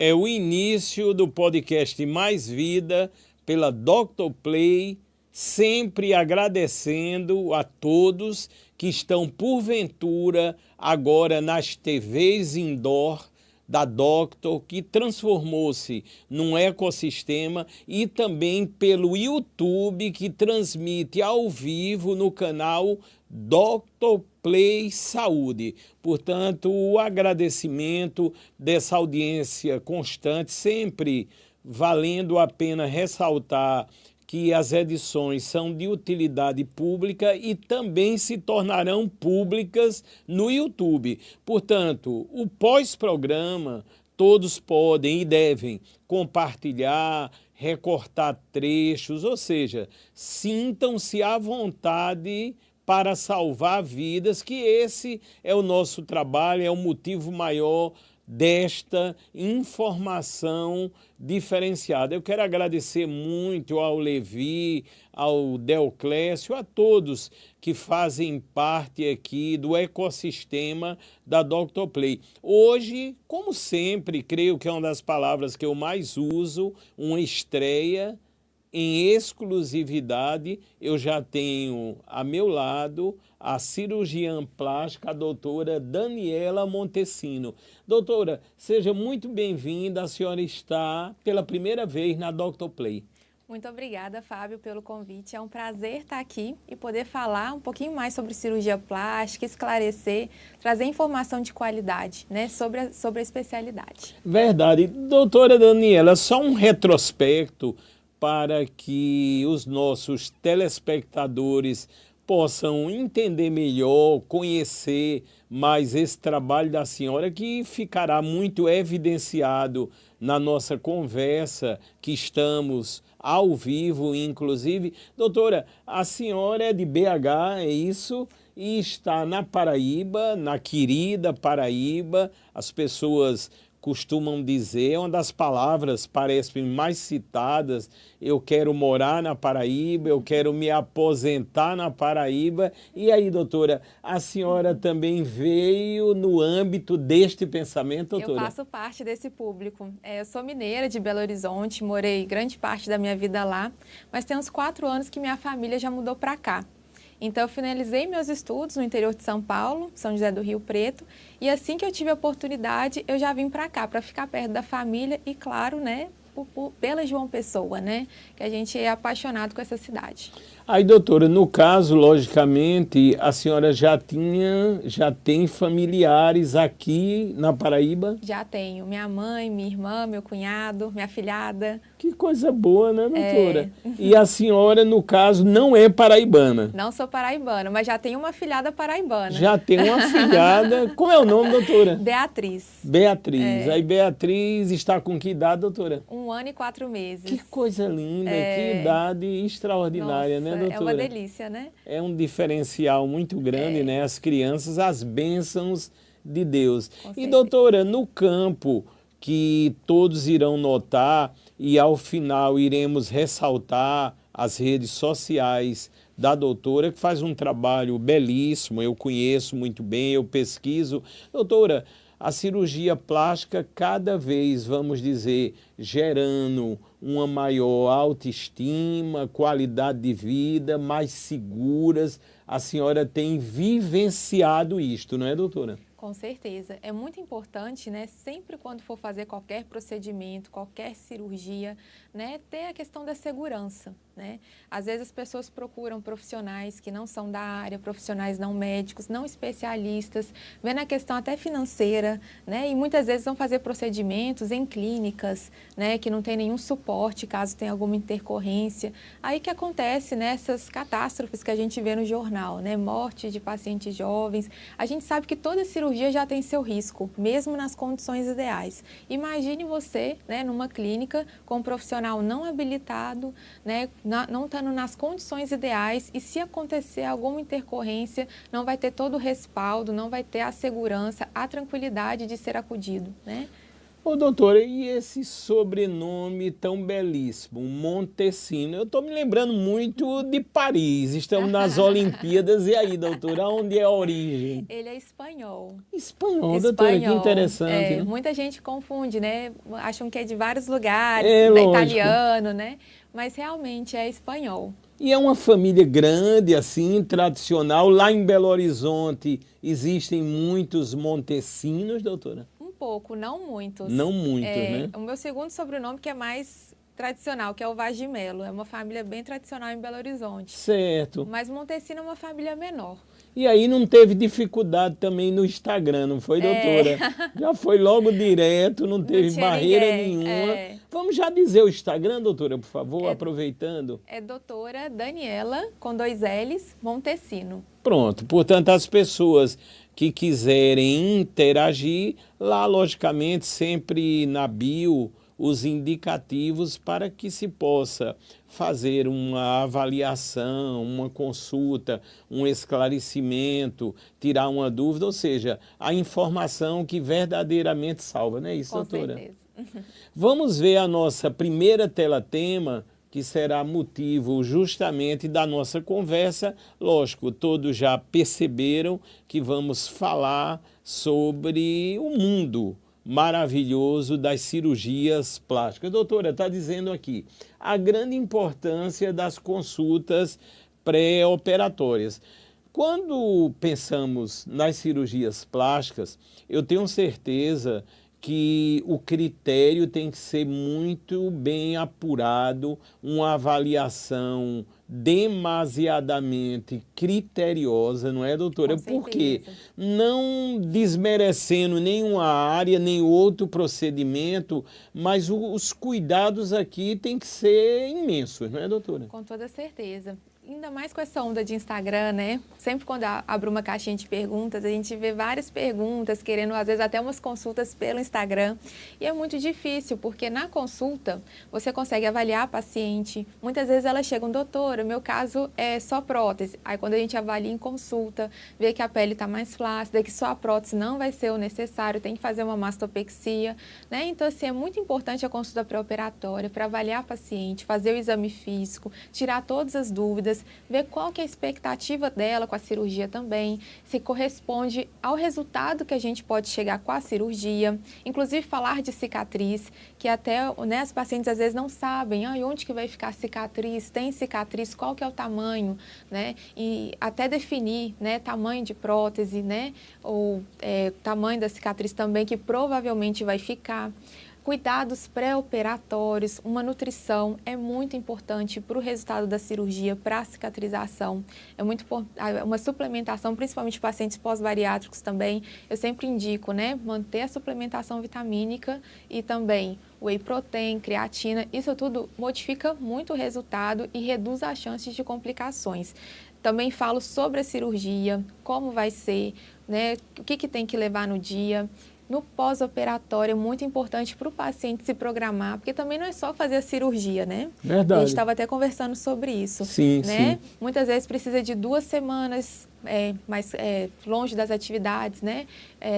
É o início do podcast Mais Vida pela Dr. Play, sempre agradecendo a todos que estão porventura agora nas TVs indoor da Doctor, que transformou-se num ecossistema, e também pelo YouTube, que transmite ao vivo no canal Dr. Play Saúde. Portanto, o agradecimento dessa audiência constante, sempre valendo a pena ressaltar que as edições são de utilidade pública e também se tornarão públicas no YouTube. Portanto, o pós-programa, todos podem e devem compartilhar, recortar trechos, ou seja, sintam-se à vontade para salvar vidas, que esse é o nosso trabalho, é o motivo maior desta informação diferenciada. Eu quero agradecer muito ao Levi, ao Deoclésio, a todos que fazem parte aqui do ecossistema da Dr. Play. Hoje, como sempre, creio que é uma das palavras que eu mais uso, uma estreia em exclusividade. Eu já tenho a meu lado a cirurgiã plástica, a doutora Daniela Montesino. Doutora, seja muito bem-vinda, a senhora está pela primeira vez na Dr. Play. Muito obrigada, Fábio, pelo convite. É um prazer estar aqui e poder falar um pouquinho mais sobre cirurgia plástica, esclarecer, trazer informação de qualidade, né, sobre a especialidade. Verdade. Doutora Daniela, só um retrospecto para que os nossos telespectadores possam entender melhor, conhecer mais esse trabalho da senhora, que ficará muito evidenciado na nossa conversa, que estamos ao vivo, inclusive. Doutora, a senhora é de BH, é isso? E está na Paraíba, na querida Paraíba. As pessoas costumam dizer, é uma das palavras, parece mais citadas: eu quero morar na Paraíba, eu quero me aposentar na Paraíba. E aí, doutora, a senhora também veio no âmbito deste pensamento, doutora? Eu faço parte desse público. Eu sou mineira de Belo Horizonte, morei grande parte da minha vida lá, mas tem uns 4 anos que minha família já mudou para cá. Então, eu finalizei meus estudos no interior de São Paulo, São José do Rio Preto, e assim que eu tive a oportunidade, eu já vim para cá, para ficar perto da família e, claro, né, pela João Pessoa, né, que a gente é apaixonado com essa cidade. Aí, doutora, no caso, logicamente, a senhora já tem familiares aqui na Paraíba? Já tenho. Minha mãe, minha irmã, meu cunhado, minha afilhada. Que coisa boa, né, doutora? E a senhora, no caso, não é paraibana? Não sou paraibana, mas já tenho uma afilhada paraibana. Já tem uma afilhada. Qual é o nome, doutora? Beatriz. Beatriz. Aí, Beatriz está com que idade, doutora? 1 ano e 4 meses. Que coisa linda, que idade extraordinária. Nossa, né, doutora? É uma delícia, né? É um diferencial muito grande, né? As crianças, as bênçãos de Deus. E, doutora, no campo que todos irão notar, e ao final iremos ressaltar as redes sociais da doutora, que faz um trabalho belíssimo, eu conheço muito bem, eu pesquiso. Doutora, a cirurgia plástica cada vez, vamos dizer, gerando uma maior autoestima, qualidade de vida, mais seguras. A senhora tem vivenciado isto, não é, doutora? Com certeza. É muito importante, né, sempre quando for fazer qualquer procedimento, qualquer cirurgia, né, ter a questão da segurança, né? Às vezes as pessoas procuram profissionais que não são da área, profissionais não médicos, não especialistas, vendo a questão até financeira, né? E muitas vezes vão fazer procedimentos em clínicas, né, que não tem nenhum suporte caso tenha alguma intercorrência. Aí que acontece, né, essas catástrofes que a gente vê no jornal, né, morte de pacientes jovens. A gente sabe que toda cirurgia já tem seu risco, mesmo nas condições ideais. Imagine você, né, numa clínica com um profissional não habilitado, né, não estando nas condições ideais, e se acontecer alguma intercorrência, não vai ter todo o respaldo, não vai ter a segurança, a tranquilidade de ser acudido, né? Ô, doutora, e esse sobrenome tão belíssimo, Montesino? Eu estou me lembrando muito de Paris. Estamos nas Olimpíadas. E aí, doutora, onde é a origem? Ele é espanhol. Espanhol, doutora, que interessante, né? Muita gente confunde, né? Acham que é de vários lugares, É, é lógico. italiano, né? Mas realmente é espanhol. E é uma família grande, assim, tradicional. Lá em Belo Horizonte existem muitos Montesinos, doutora? Um pouco, não muitos. Não muitos, né? O meu segundo sobrenome que é mais tradicional, que é o Vaz de Melo. É uma família bem tradicional em Belo Horizonte. Certo. Mas Montesino é uma família menor. E aí não teve dificuldade também no Instagram, não foi, doutora? Já foi logo direto, não teve barreira nenhuma. Vamos já dizer o Instagram, doutora, por favor, aproveitando. É doutora Daniela, com 2 L's, Montesino. Pronto, portanto, as pessoas que quiserem interagir, lá, logicamente, sempre na bio, os indicativos para que se possa fazer uma avaliação, uma consulta, um esclarecimento, tirar uma dúvida, ou seja, a informação que verdadeiramente salva, não é isso, doutora? Com certeza. Vamos ver a nossa primeira tela-tema, que será motivo justamente da nossa conversa. Lógico, todos já perceberam que vamos falar sobre o mundo maravilhoso das cirurgias plásticas. Doutora, está dizendo aqui a grande importância das consultas pré-operatórias. Quando pensamos nas cirurgias plásticas, eu tenho certeza que o critério tem que ser muito bem apurado, uma avaliação demasiadamente criteriosa, não é, doutora? Porque não desmerecendo nenhuma área, nem outro procedimento, mas os cuidados aqui têm que ser imensos, não é, doutora? Com toda certeza. Ainda mais com essa onda de Instagram, né? Sempre quando abro uma caixinha de perguntas, a gente vê várias perguntas, querendo às vezes até umas consultas pelo Instagram. E é muito difícil, porque na consulta você consegue avaliar a paciente. Muitas vezes ela chega, doutora, meu caso é só prótese. Aí quando a gente avalia em consulta, vê que a pele está mais flácida, que só a prótese não vai ser o necessário, tem que fazer uma mastopexia, né? Então, assim, é muito importante a consulta pré-operatória para avaliar a paciente, fazer o exame físico, tirar todas as dúvidas, ver qual que é a expectativa dela com a cirurgia também, se corresponde ao resultado que a gente pode chegar com a cirurgia, inclusive falar de cicatriz, que até, né, as pacientes às vezes não sabem onde que vai ficar a cicatriz, tem cicatriz, qual que é o tamanho, né, e até definir, né, tamanho de prótese, né, ou tamanho da cicatriz também, que provavelmente vai ficar. Cuidados pré-operatórios, uma nutrição é muito importante para o resultado da cirurgia, para a cicatrização. É muito uma suplementação, principalmente pacientes pós-bariátricos também. Eu sempre indico, né, manter a suplementação vitamínica e também whey protein, creatina. Isso tudo modifica muito o resultado e reduz as chances de complicações. Também falo sobre a cirurgia, como vai ser, né, o que tem que levar no dia. No pós-operatório é muito importante para o paciente se programar, porque também não é só fazer a cirurgia, né? Verdade. A gente estava até conversando sobre isso. Sim, né? sim. Muitas vezes precisa de 2 semanas mais longe das atividades, né?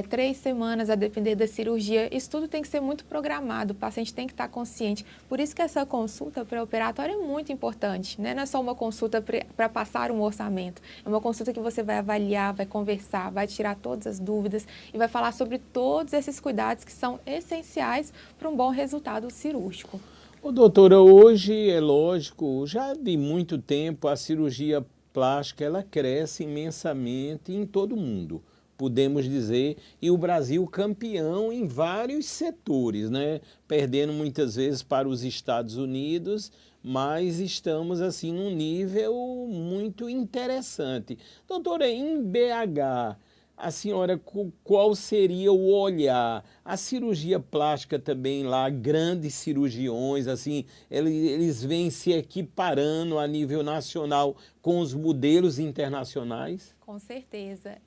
3 semanas a depender da cirurgia. Isso tudo tem que ser muito programado, o paciente tem que estar consciente. Por isso que essa consulta pré-operatória é muito importante, né? Não é só uma consulta para passar um orçamento, é uma consulta que você vai avaliar, vai conversar, vai tirar todas as dúvidas e vai falar sobre todos esses cuidados que são essenciais para um bom resultado cirúrgico. Ô, doutora, hoje é lógico, já de muito tempo a cirurgia plástica ela cresce imensamente em todo o mundo, podemos dizer, e o Brasil campeão em vários setores, né? Perdendo muitas vezes para os Estados Unidos, mas estamos assim num nível muito interessante. Doutora, em BH, a senhora, qual seria o olhar? A cirurgia plástica também lá, grandes cirurgiões, assim, eles vêm se equiparando a nível nacional com os modelos internacionais? Com certeza.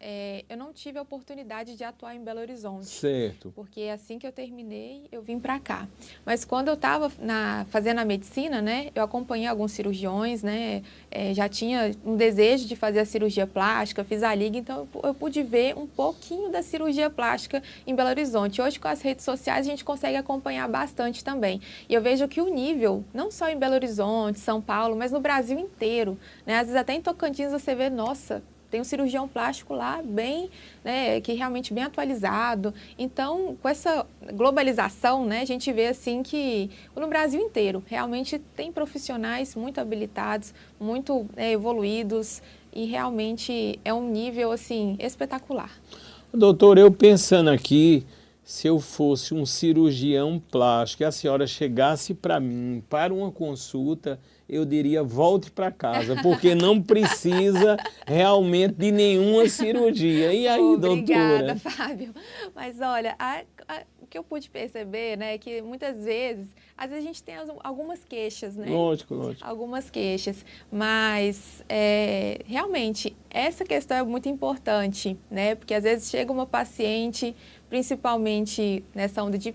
Eu não tive a oportunidade de atuar em Belo Horizonte. Certo. Porque assim que eu terminei, eu vim para cá. Mas quando eu estava fazendo a medicina, né, eu acompanhei alguns cirurgiões, né, já tinha um desejo de fazer a cirurgia plástica, fiz a liga, então eu pude ver um pouquinho da cirurgia plástica em Belo Horizonte. Hoje, com as redes sociais, a gente consegue acompanhar bastante também. E eu vejo que o nível, não só em Belo Horizonte, São Paulo, mas no Brasil inteiro, né, às vezes até em Tocantins você vê, nossa, tem um cirurgião plástico lá bem, né, que realmente bem atualizado. Então, com essa globalização, né, a gente vê assim que no Brasil inteiro realmente tem profissionais muito habilitados, muito evoluídos e realmente é um nível assim espetacular. Doutor, eu pensando aqui, se eu fosse um cirurgião plástico e a senhora chegasse para mim para uma consulta, eu diria volte para casa, porque não precisa realmente de nenhuma cirurgia. E aí, Obrigada, doutora? Fábio. Mas olha, o que eu pude perceber, né, é que muitas vezes, às vezes a gente tem algumas queixas, né? Lógico, lógico. Algumas queixas, mas realmente essa questão é muito importante, né? Porque às vezes chega uma paciente, principalmente nessa onda de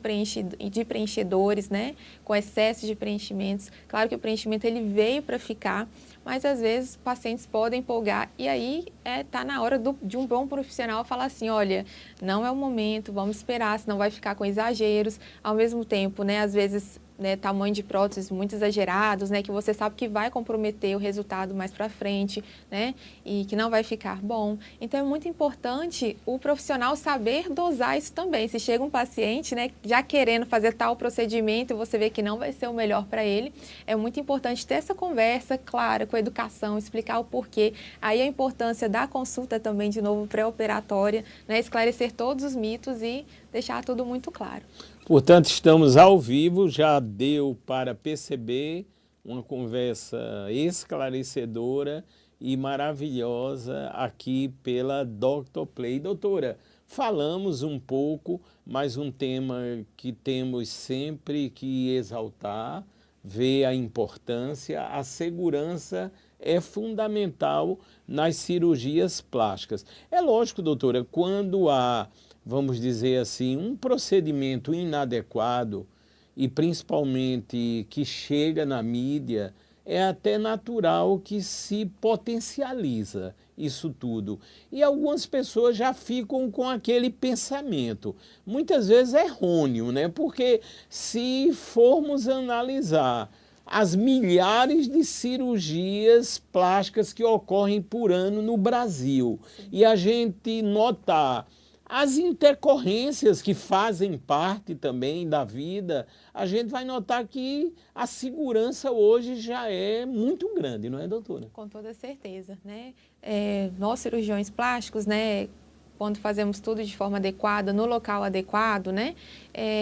preenchedores, né? Com excesso de preenchimentos. Claro que o preenchimento ele veio para ficar, mas às vezes pacientes podem empolgar e aí tá na hora de um bom profissional falar assim, olha, não é o momento, vamos esperar, senão vai ficar com exageros. Ao mesmo tempo, né? Às vezes, né, tamanho de próteses muito exagerados, né, que você sabe que vai comprometer o resultado mais para frente, né, e que não vai ficar bom. Então é muito importante o profissional saber dosar isso também. Se chega um paciente, né, já querendo fazer tal procedimento e você vê que não vai ser o melhor para ele, é muito importante ter essa conversa clara com a educação, explicar o porquê. Aí a importância da consulta também, de novo, pré-operatória, né, esclarecer todos os mitos e deixar tudo muito claro. Portanto, estamos ao vivo, já deu para perceber uma conversa esclarecedora e maravilhosa aqui pela Dr. Play. Doutora, falamos um pouco, mas um tema que temos sempre que exaltar, ver a importância, a segurança é fundamental nas cirurgias plásticas. É lógico, doutora, quando há, vamos dizer assim, um procedimento inadequado e principalmente que chega na mídia, é até natural que se potencializa isso tudo. E algumas pessoas já ficam com aquele pensamento, muitas vezes errôneo, né? Porque se formos analisar as milhares de cirurgias plásticas que ocorrem por ano no Brasil, e a gente notar as intercorrências que fazem parte também da vida, a gente vai notar que a segurança hoje já é muito grande, não é, doutora? Com toda certeza, né? Nós cirurgiões plásticos, né, quando fazemos tudo de forma adequada, no local adequado, né,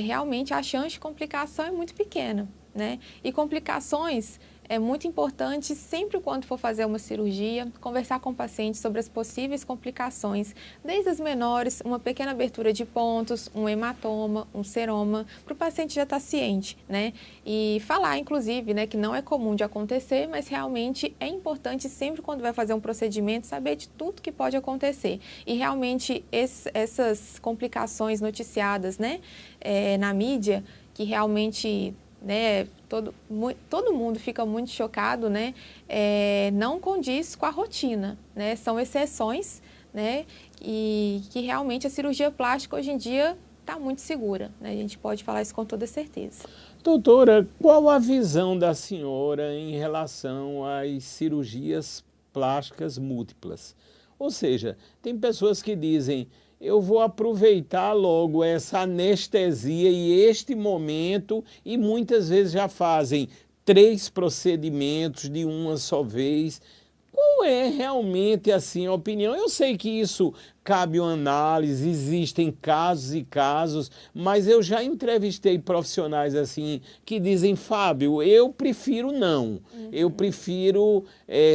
realmente a chance de complicação é muito pequena, né? E complicações é muito importante, sempre quando for fazer uma cirurgia, conversar com o paciente sobre as possíveis complicações, desde as menores, uma pequena abertura de pontos, um hematoma, um seroma, para o paciente já estar ciente, né? E falar, inclusive, né, que não é comum de acontecer, mas realmente é importante sempre quando vai fazer um procedimento saber de tudo que pode acontecer. E realmente essas complicações noticiadas, né, na mídia, que realmente, né, todo mundo fica muito chocado, né, não condiz com a rotina, né, são exceções, né, e que realmente a cirurgia plástica hoje em dia está muito segura, né, a gente pode falar isso com toda certeza. Doutora, qual a visão da senhora em relação às cirurgias plásticas múltiplas? Ou seja, tem pessoas que dizem, eu vou aproveitar logo essa anestesia e este momento, e muitas vezes já fazem 3 procedimentos de uma só vez. Qual é realmente assim a opinião? Eu sei que isso cabe uma análise, existem casos e casos, mas eu já entrevistei profissionais assim que dizem, Fábio, eu prefiro não, eu prefiro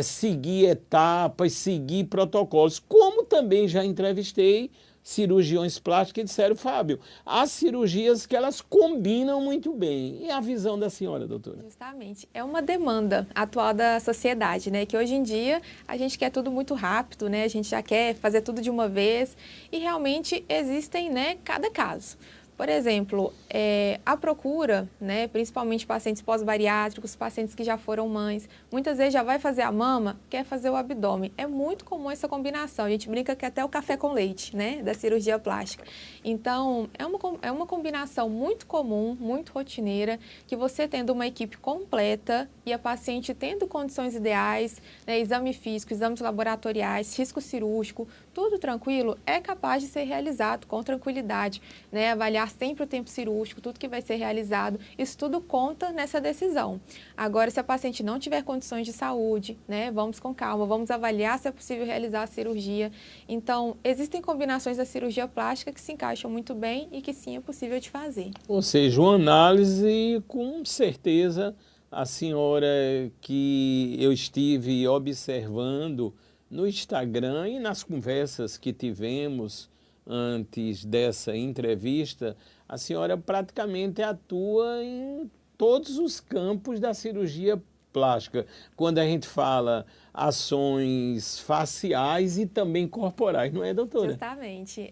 seguir etapas, seguir protocolos, como também já entrevistei cirurgiões plásticos e disseram, Fábio, há cirurgias que elas combinam muito bem. E a visão da senhora, doutora? Justamente. É uma demanda atual da sociedade, né? Que hoje em dia a gente quer tudo muito rápido, né? A gente já quer fazer tudo de uma vez e realmente existem, né, cada caso. Por exemplo, a procura, né, principalmente pacientes pós-bariátricos, pacientes que já foram mães, muitas vezes já vai fazer a mama, quer fazer o abdômen. É muito comum essa combinação. A gente brinca que até o café com leite, né, da cirurgia plástica. Então, é uma combinação muito comum, muito rotineira, que você tendo uma equipe completa e a paciente tendo condições ideais, né, exame físico, exames laboratoriais, risco cirúrgico, tudo tranquilo, é capaz de ser realizado com tranquilidade, né, avaliar sempre o tempo cirúrgico, tudo que vai ser realizado, isso tudo conta nessa decisão. Agora, se a paciente não tiver condições de saúde, né, vamos com calma, vamos avaliar se é possível realizar a cirurgia. Então, existem combinações da cirurgia plástica que se encaixam muito bem e que sim é possível de fazer. Ou seja, uma análise com certeza a senhora que eu estive observando no Instagram e nas conversas que tivemos antes dessa entrevista, a senhora praticamente atua em todos os campos da cirurgia plástica. Quando a gente fala ações faciais e também corporais, não é, doutora? Justamente.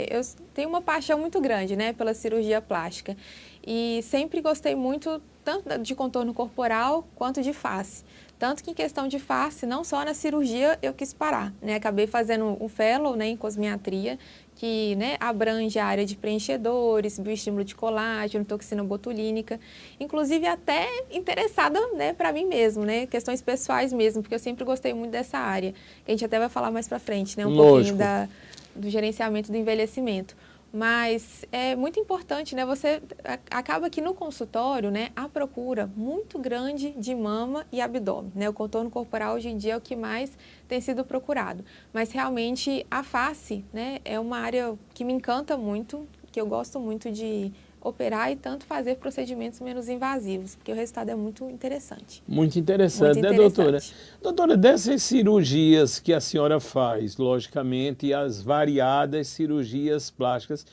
Eu tenho uma paixão muito grande, né, pela cirurgia plástica e sempre gostei muito tanto de contorno corporal quanto de face. Tanto que em questão de face, não só na cirurgia eu quis parar, né? Acabei fazendo um fellow, né, em cosmiatria, que, né, abrange a área de preenchedores, bioestímulo de colágeno, toxina botulínica, inclusive até interessada, né, para mim mesmo, né, questões pessoais mesmo, porque eu sempre gostei muito dessa área, que a gente até vai falar mais para frente, né, um Lógico. pouquinho do gerenciamento do envelhecimento. Mas é muito importante, né? Você acaba aqui no consultório, né? A procura muito grande de mama e abdômen, né? O contorno corporal hoje em dia é o que mais tem sido procurado. Mas realmente a face, né? É uma área que me encanta muito, que eu gosto muito de operar e tanto fazer procedimentos menos invasivos, porque o resultado é muito interessante. Muito interessante, né, doutora? Doutora, dessas cirurgias que a senhora faz, logicamente, e as variadas cirurgias plásticas,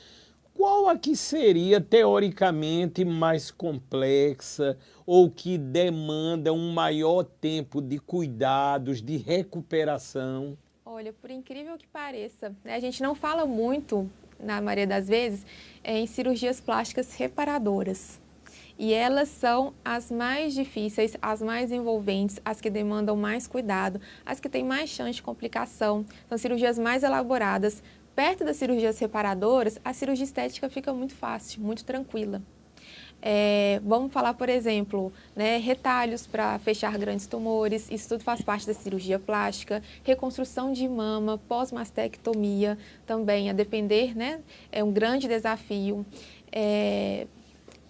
qual a que seria, teoricamente, mais complexa ou que demanda um maior tempo de cuidados, de recuperação? Olha, por incrível que pareça, né, a gente não fala muito, na maioria das vezes, em cirurgias plásticas reparadoras. E elas são as mais difíceis, as mais envolventes, as que demandam mais cuidado, as que têm mais chance de complicação, são cirurgias mais elaboradas. Perto das cirurgias reparadoras, a cirurgia estética fica muito fácil, muito tranquila. Vamos falar, por exemplo, né, retalhos para fechar grandes tumores, isso tudo faz parte da cirurgia plástica, reconstrução de mama, pós-mastectomia também, a depender, né, é um grande desafio.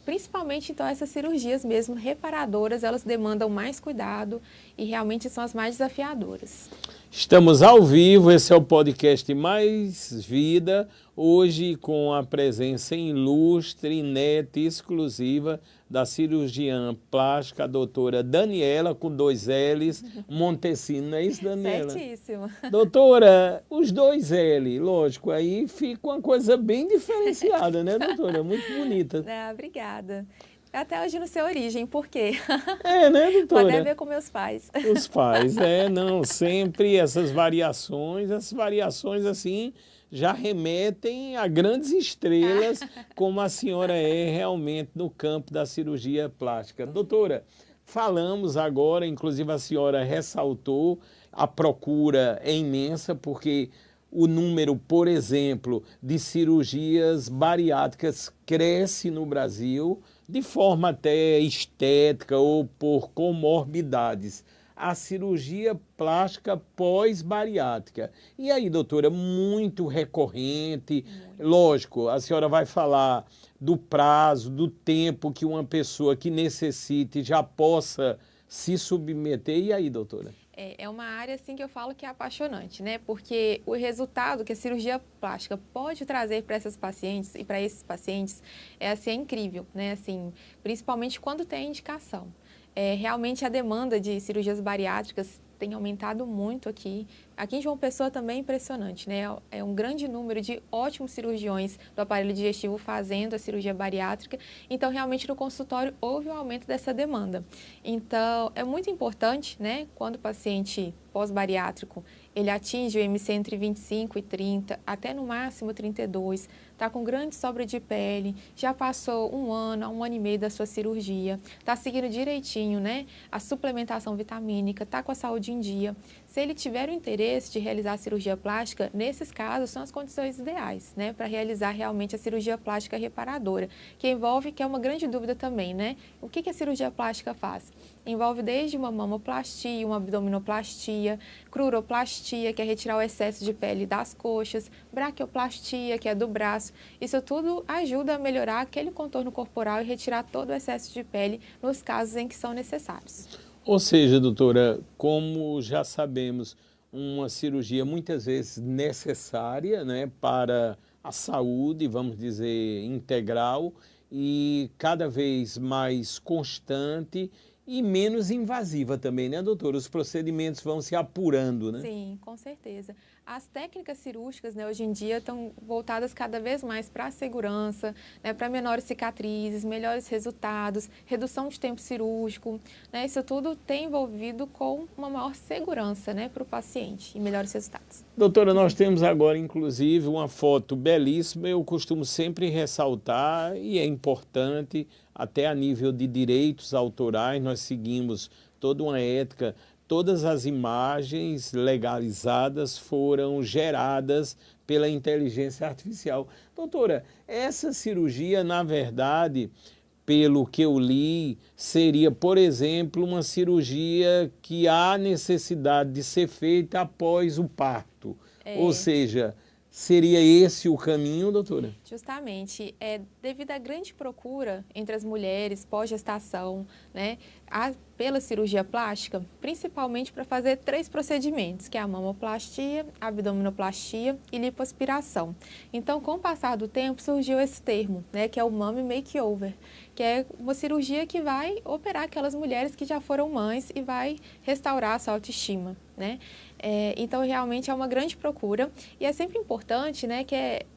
Principalmente, então, essas cirurgias mesmo reparadoras, elas demandam mais cuidado e realmente são as mais desafiadoras. Estamos ao vivo, esse é o podcast Mais Vida, hoje com a presença ilustre, inédita e exclusiva da cirurgiã plástica, a doutora Daniela, com 2 L's, Montesino, não é isso, Daniela? Certíssimo. Doutora, os 2 L, lógico, aí fica uma coisa bem diferenciada, né, doutora? Muito bonita. Obrigada. Até hoje não sei a origem, por quê? Né, doutora? Pode ver com meus pais. Os pais, não, sempre essas variações assim, já remetem a grandes estrelas, como a senhora é realmente no campo da cirurgia plástica. Doutora, falamos agora, inclusive a senhora ressaltou, a procura é imensa, porque o número, por exemplo, de cirurgias bariátricas cresce no Brasil, de forma até estética ou por comorbidades. A cirurgia plástica pós-bariátrica. E aí, doutora, muito recorrente. Lógico, a senhora vai falar do prazo, do tempo que uma pessoa que necessite já possa se submeter. E aí, doutora? É uma área assim que eu falo que é apaixonante, né? Porque o resultado que a cirurgia plástica pode trazer para essas pacientes e para esses pacientes é incrível, né? Assim, principalmente quando tem indicação. Realmente a demanda de cirurgias bariátricas tem aumentado muito aqui. Aqui em João Pessoa também é impressionante, né? É um grande número de ótimos cirurgiões do aparelho digestivo fazendo a cirurgia bariátrica. Então, realmente, no consultório houve um aumento dessa demanda. Então, é muito importante, né? Quando o paciente pós-bariátrico, ele atinge o IMC entre 25 e 30, até no máximo 32, está com grande sobra de pele, já passou um ano e meio da sua cirurgia, está seguindo direitinho, né, a suplementação vitamínica, está com a saúde em dia. Se ele tiver o interesse de realizar a cirurgia plástica, nesses casos são as condições ideais, né, para realizar realmente a cirurgia plástica reparadora, que é uma grande dúvida também, né? O que a cirurgia plástica faz? Envolve desde uma mamoplastia, uma abdominoplastia, cruroplastia, que é retirar o excesso de pele das coxas, braquioplastia, que é do braço. Isso tudo ajuda a melhorar aquele contorno corporal e retirar todo o excesso de pele nos casos em que são necessários. Ou seja, doutora, como já sabemos, uma cirurgia muitas vezes necessária, né, para a saúde, vamos dizer, integral e cada vez mais constante e menos invasiva também, né, doutora? Os procedimentos vão se apurando, né? Sim, com certeza. As técnicas cirúrgicas, né, hoje em dia estão voltadas cada vez mais para a segurança, né, para menores cicatrizes, melhores resultados, redução de tempo cirúrgico, né, isso tudo tem envolvido com uma maior segurança, né, para o paciente e melhores resultados. Doutora, nós temos agora, inclusive, uma foto belíssima. Eu costumo sempre ressaltar, e é importante, até a nível de direitos autorais, nós seguimos toda uma ética. Todas as imagens legalizadas foram geradas pela inteligência artificial. Doutora, essa cirurgia, na verdade, pelo que eu li, seria, por exemplo, uma cirurgia que há necessidade de ser feita após o parto. Ou seja, seria esse o caminho, doutora? Justamente, devido à grande procura entre as mulheres pós-gestação, né, pela cirurgia plástica, principalmente para fazer 3 procedimentos, que é a mamoplastia, a abdominoplastia e lipoaspiração. Então, com o passar do tempo, surgiu esse termo, né, que é o Mommy Makeover, que é uma cirurgia que vai operar aquelas mulheres que já foram mães e vai restaurar a sua autoestima, né? Então, realmente é uma grande procura e é sempre importante, né,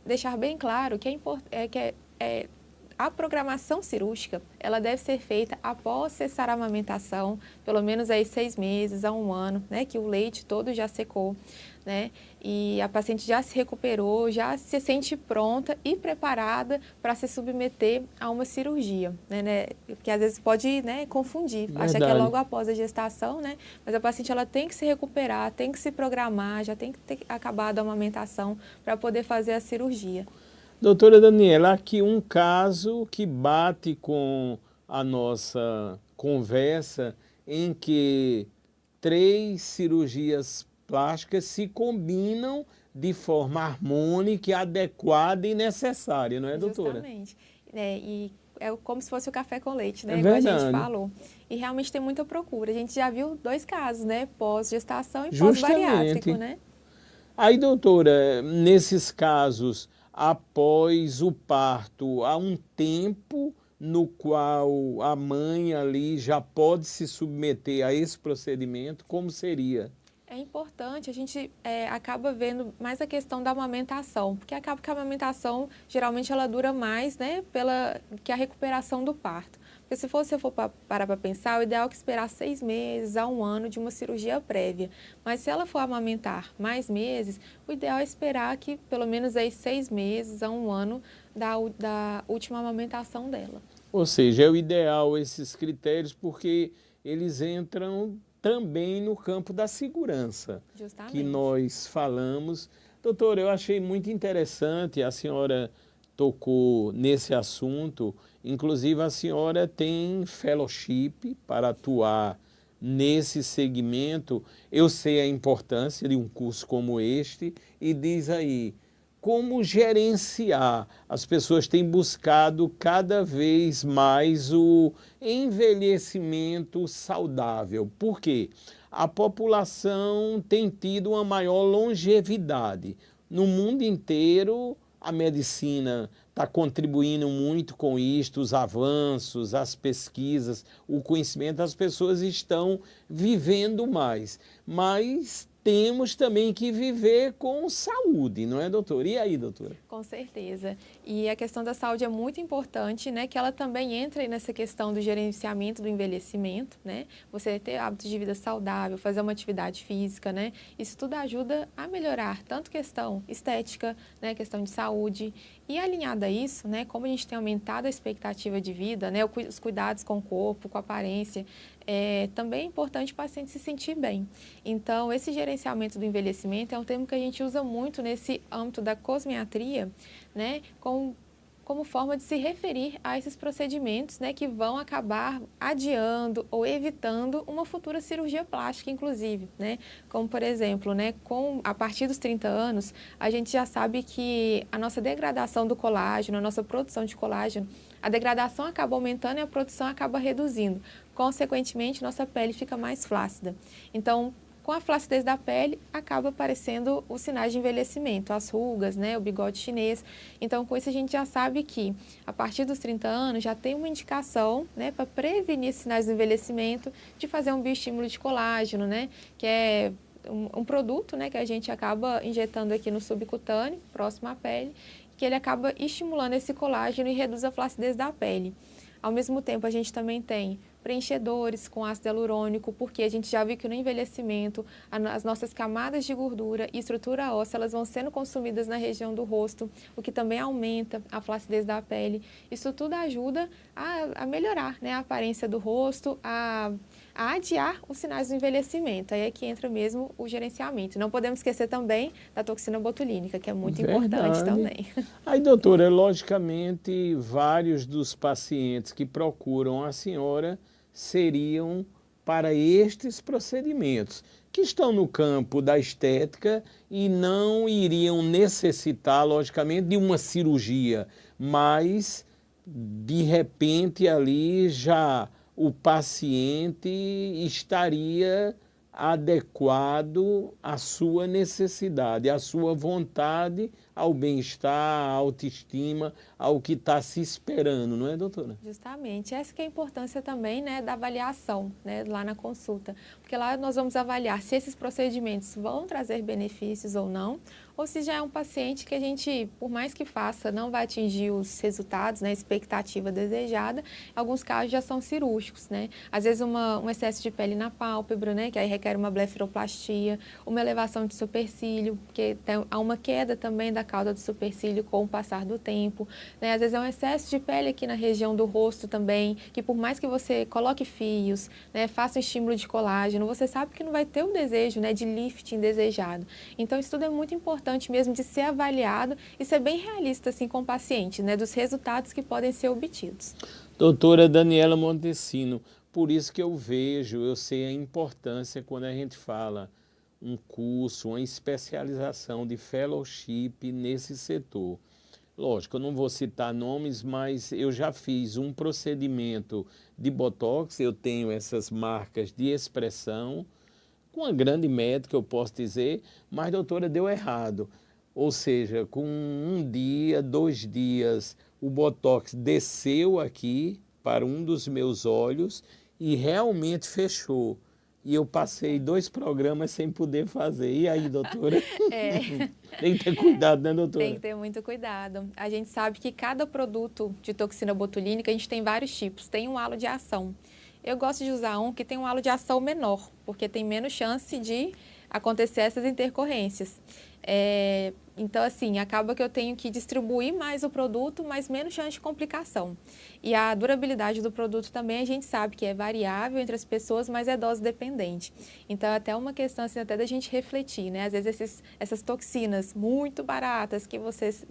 deixar bem claro que a programação cirúrgica, ela deve ser feita após cessar a amamentação, pelo menos aí 6 meses a 1 ano, né, que o leite todo já secou, né, e a paciente já se recuperou, já se sente pronta e preparada para se submeter a uma cirurgia, né, que às vezes pode, né, confundir, acha que é logo após a gestação, né, mas a paciente ela tem que se recuperar, tem que se programar, já tem que ter acabado a amamentação para poder fazer a cirurgia. Doutora Daniela, aqui um caso que bate com a nossa conversa em que 3 cirurgias plásticas se combinam de forma harmônica, adequada e necessária, não é, doutora? Justamente. E é como se fosse o café com leite, né? É Igual verdade. A gente falou. E realmente tem muita procura. A gente já viu 2 casos, né? Pós-gestação e Justamente. pós-bariátrico, né? Aí, doutora, nesses casos, após o parto, há um tempo no qual a mãe ali já pode se submeter a esse procedimento? Como seria? É importante, a gente acaba vendo mais a questão da amamentação, porque acaba que a amamentação, geralmente, ela dura mais, né, que a recuperação do parto. Porque se você for parar para pensar, o ideal é que esperar 6 meses a 1 ano de uma cirurgia prévia. Mas se ela for amamentar mais meses, o ideal é esperar que pelo menos aí 6 meses a 1 ano da última amamentação dela. Ou seja, é o ideal esses critérios porque eles entram também no campo da segurança. Justamente. Que nós falamos. Doutora, eu achei muito interessante, a senhora tocou nesse assunto, inclusive a senhora tem fellowship para atuar nesse segmento. Eu sei a importância de um curso como este e diz aí, como gerenciar? As pessoas têm buscado cada vez mais o envelhecimento saudável. Por quê? A população tem tido uma maior longevidade. No mundo inteiro, a medicina está contribuindo muito com isto, os avanços, as pesquisas, o conhecimento, as pessoas estão vivendo mais. Mas temos também que viver com saúde, não é, doutora? E aí, doutora? Com certeza. E a questão da saúde é muito importante, né? Que ela também entra aí nessa questão do gerenciamento do envelhecimento, né? Você ter hábitos de vida saudável, fazer uma atividade física, né? Isso tudo ajuda a melhorar tanto questão estética, né? Questão de saúde. E alinhado a isso, né? Como a gente tem aumentado a expectativa de vida, né? Os cuidados com o corpo, com a aparência, também é importante o paciente se sentir bem. Então, esse gerenciamento do envelhecimento é um termo que a gente usa muito nesse âmbito da cosmiatria, né, como forma de se referir a esses procedimentos, né, que vão acabar adiando ou evitando uma futura cirurgia plástica, inclusive, né, como por exemplo, né, a partir dos 30 anos, a gente já sabe que a nossa degradação do colágeno, a nossa produção de colágeno, a degradação acaba aumentando e a produção acaba reduzindo. Consequentemente, nossa pele fica mais flácida. Então, com a flacidez da pele, acaba aparecendo os sinais de envelhecimento, as rugas, né, o bigode chinês. Então, com isso, a gente já sabe que, a partir dos 30 anos, já tem uma indicação, né, para prevenir esses sinais de envelhecimento, de fazer um bioestímulo de colágeno, né, que é um produto, né, que a gente acaba injetando aqui no subcutâneo, próximo à pele, que ele acaba estimulando esse colágeno e reduz a flacidez da pele. Ao mesmo tempo, a gente também tem preenchedores com ácido hialurônico, porque a gente já viu que no envelhecimento, as nossas camadas de gordura e estrutura óssea, elas vão sendo consumidas na região do rosto, o que também aumenta a flacidez da pele. Isso tudo ajuda a melhorar, né, a aparência do rosto, a adiar os sinais do envelhecimento. Aí é que entra mesmo o gerenciamento. Não podemos esquecer também da toxina botulínica, que é muito importante também. Aí, doutora, logicamente, vários dos pacientes que procuram a senhora seriam para estes procedimentos, que estão no campo da estética e não iriam necessitar, logicamente, de uma cirurgia, mas, de repente, ali já o paciente estaria adequado à sua necessidade, à sua vontade, ao bem-estar, à autoestima, ao que está se esperando, não é, doutora? Justamente. Essa que é a importância também, né, da avaliação, né, lá na consulta. Porque lá nós vamos avaliar se esses procedimentos vão trazer benefícios ou não, ou se já é um paciente que a gente, por mais que faça, não vai atingir os resultados, né, a expectativa desejada. Alguns casos já são cirúrgicos, né? Às vezes um excesso de pele na pálpebra, né, que aí requer uma blefaroplastia, uma elevação de supercílio, porque há uma queda também da cauda do supercílio com o passar do tempo, né? Às vezes é um excesso de pele aqui na região do rosto também, que por mais que você coloque fios, né, faça um estímulo de colágeno, você sabe que não vai ter o desejo, né, de lifting desejado. Então, isso tudo é muito importante mesmo de ser avaliado e ser bem realista assim, com o paciente, né, dos resultados que podem ser obtidos. Doutora Daniela Montesino, por isso que eu sei a importância quando a gente fala um curso, uma especialização de fellowship nesse setor. Lógico, eu não vou citar nomes, mas eu já fiz um procedimento de Botox, eu tenho essas marcas de expressão, com uma grande médica, eu posso dizer, mas, doutora, deu errado. Ou seja, com 1 dia, 2 dias, o Botox desceu aqui para um dos meus olhos e realmente fechou. E eu passei 2 programas sem poder fazer. E aí, doutora? Tem que ter cuidado, né, doutora? Tem que ter muito cuidado. A gente sabe que cada produto de toxina botulínica, a gente tem vários tipos. Tem um halo de ação. Eu gosto de usar um que tem um halo de ação menor, porque tem menos chance de acontecer essas intercorrências. Então, assim, acaba que eu tenho que distribuir mais o produto, mas menos chance de complicação. E a durabilidade do produto também a gente sabe que é variável entre as pessoas, mas é dose dependente. Então, é até uma questão assim, até da gente refletir, né? Às vezes essas toxinas muito baratas que vocês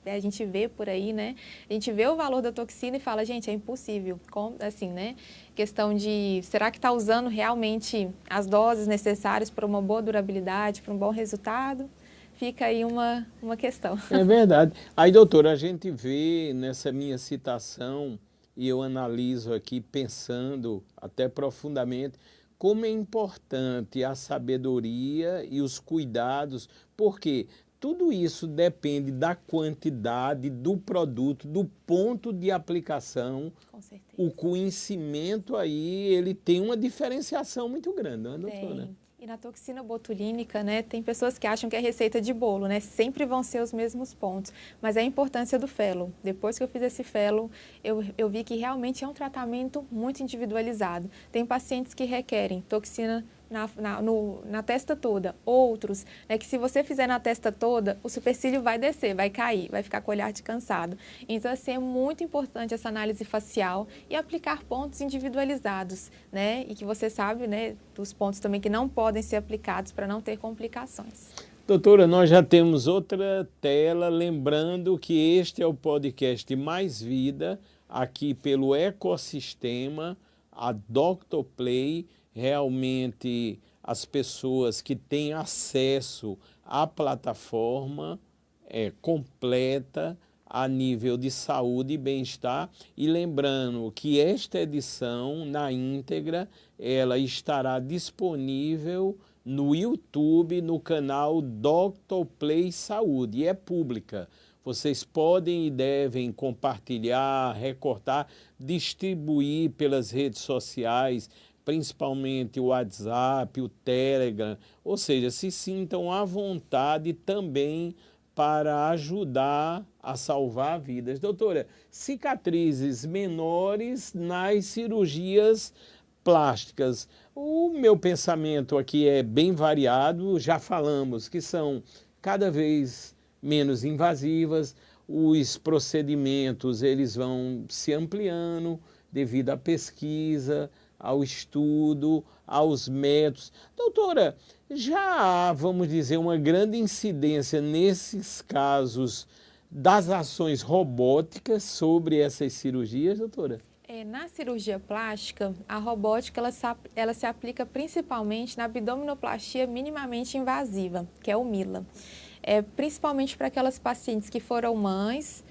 a gente vê por aí, né? A gente vê o valor da toxina e fala, gente, é impossível. Assim, né? Questão de, será que está usando realmente as doses necessárias para uma boa durabilidade, para um bom resultado? Fica aí uma questão. É verdade. Aí, doutora, a gente vê nessa minha citação, e eu analiso aqui pensando até profundamente, como é importante a sabedoria e os cuidados, porque tudo isso depende da quantidade do produto, do ponto de aplicação. Com certeza. O conhecimento aí, ele tem uma diferenciação muito grande, não é, doutora? Tem. E na toxina botulínica, né, tem pessoas que acham que é receita de bolo, né? Sempre vão ser os mesmos pontos. Mas é a importância do fellow. Depois que eu fiz esse fellow, eu vi que realmente é um tratamento muito individualizado. Tem pacientes que requerem toxina na testa toda, outros, né, que se você fizer na testa toda, o supercílio vai descer, vai cair, vai ficar com o olhar de cansado. Então, assim, é muito importante essa análise facial e aplicar pontos individualizados, né, e que você sabe, né, dos pontos também que não podem ser aplicados para não ter complicações. Doutora, nós já temos outra tela, lembrando que este é o podcast Mais Vida, aqui pelo ecossistema, a Dr. Play. Realmente, as pessoas que têm acesso à plataforma é completa a nível de saúde e bem-estar. E lembrando que esta edição, na íntegra, ela estará disponível no YouTube, no canal Dr. Play Saúde, e é pública. Vocês podem e devem compartilhar, recortar, distribuir pelas redes sociais, principalmente o WhatsApp, o Telegram, ou seja, se sintam à vontade também para ajudar a salvar vidas. Doutora, cicatrizes menores nas cirurgias plásticas. O meu pensamento aqui é bem variado, já falamos que são cada vez menos invasivas, os procedimentos eles vão se ampliando devido à pesquisa, ao estudo, aos métodos. Doutora, já há, vamos dizer, uma grande incidência nesses casos das ações robóticas sobre essas cirurgias, doutora? Na cirurgia plástica, a robótica ela se aplica principalmente na abdominoplastia minimamente invasiva, que é o MILA. Principalmente para aquelas pacientes que foram mães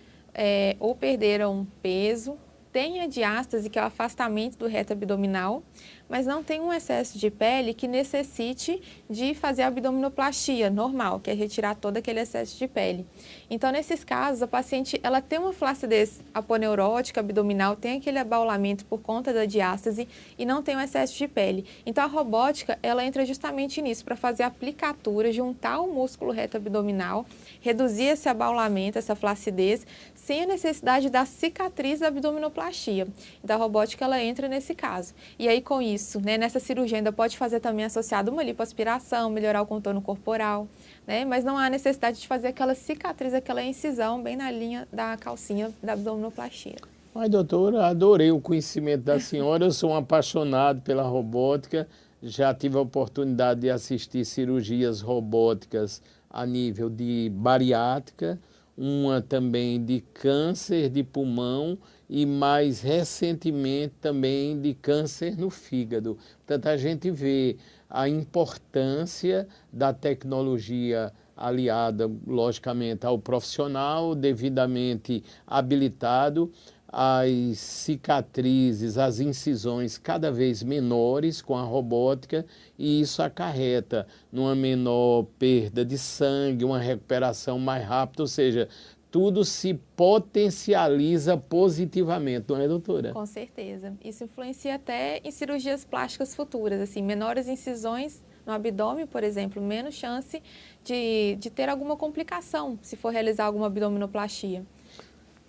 ou perderam peso, tem a diástase, que é o afastamento do reto abdominal, mas não tem um excesso de pele que necessite de fazer a abdominoplastia normal, que é retirar todo aquele excesso de pele. Então, nesses casos, a paciente ela tem uma flacidez aponeurótica abdominal, tem aquele abaulamento por conta da diástase e não tem um excesso de pele. Então, a robótica, ela entra justamente nisso, para fazer a aplicatura, juntar o músculo reto abdominal, reduzir esse abaulamento, essa flacidez, sem a necessidade da cicatriz da abdominoplastia. Então, a robótica, ela entra nesse caso. E aí, com isso, né, nessa cirurgia ainda pode fazer também associado uma lipoaspiração, melhorar o contorno corporal, né, mas não há necessidade de fazer aquela cicatriz, aquela incisão bem na linha da calcinha da abdominoplastia. Ai, doutora, adorei o conhecimento da senhora, eu sou um apaixonado pela robótica, já tive a oportunidade de assistir cirurgias robóticas a nível de bariátrica, uma também de câncer de pulmão e mais recentemente também de câncer no fígado. Portanto, a gente vê a importância da tecnologia aliada, logicamente, ao profissional devidamente habilitado, as cicatrizes, as incisões cada vez menores com a robótica, e isso acarreta numa menor perda de sangue, uma recuperação mais rápida, ou seja, tudo se potencializa positivamente, não é, doutora? Com certeza. Isso influencia até em cirurgias plásticas futuras, assim, menores incisões no abdômen, por exemplo, menos chance de ter alguma complicação se for realizar alguma abdominoplastia.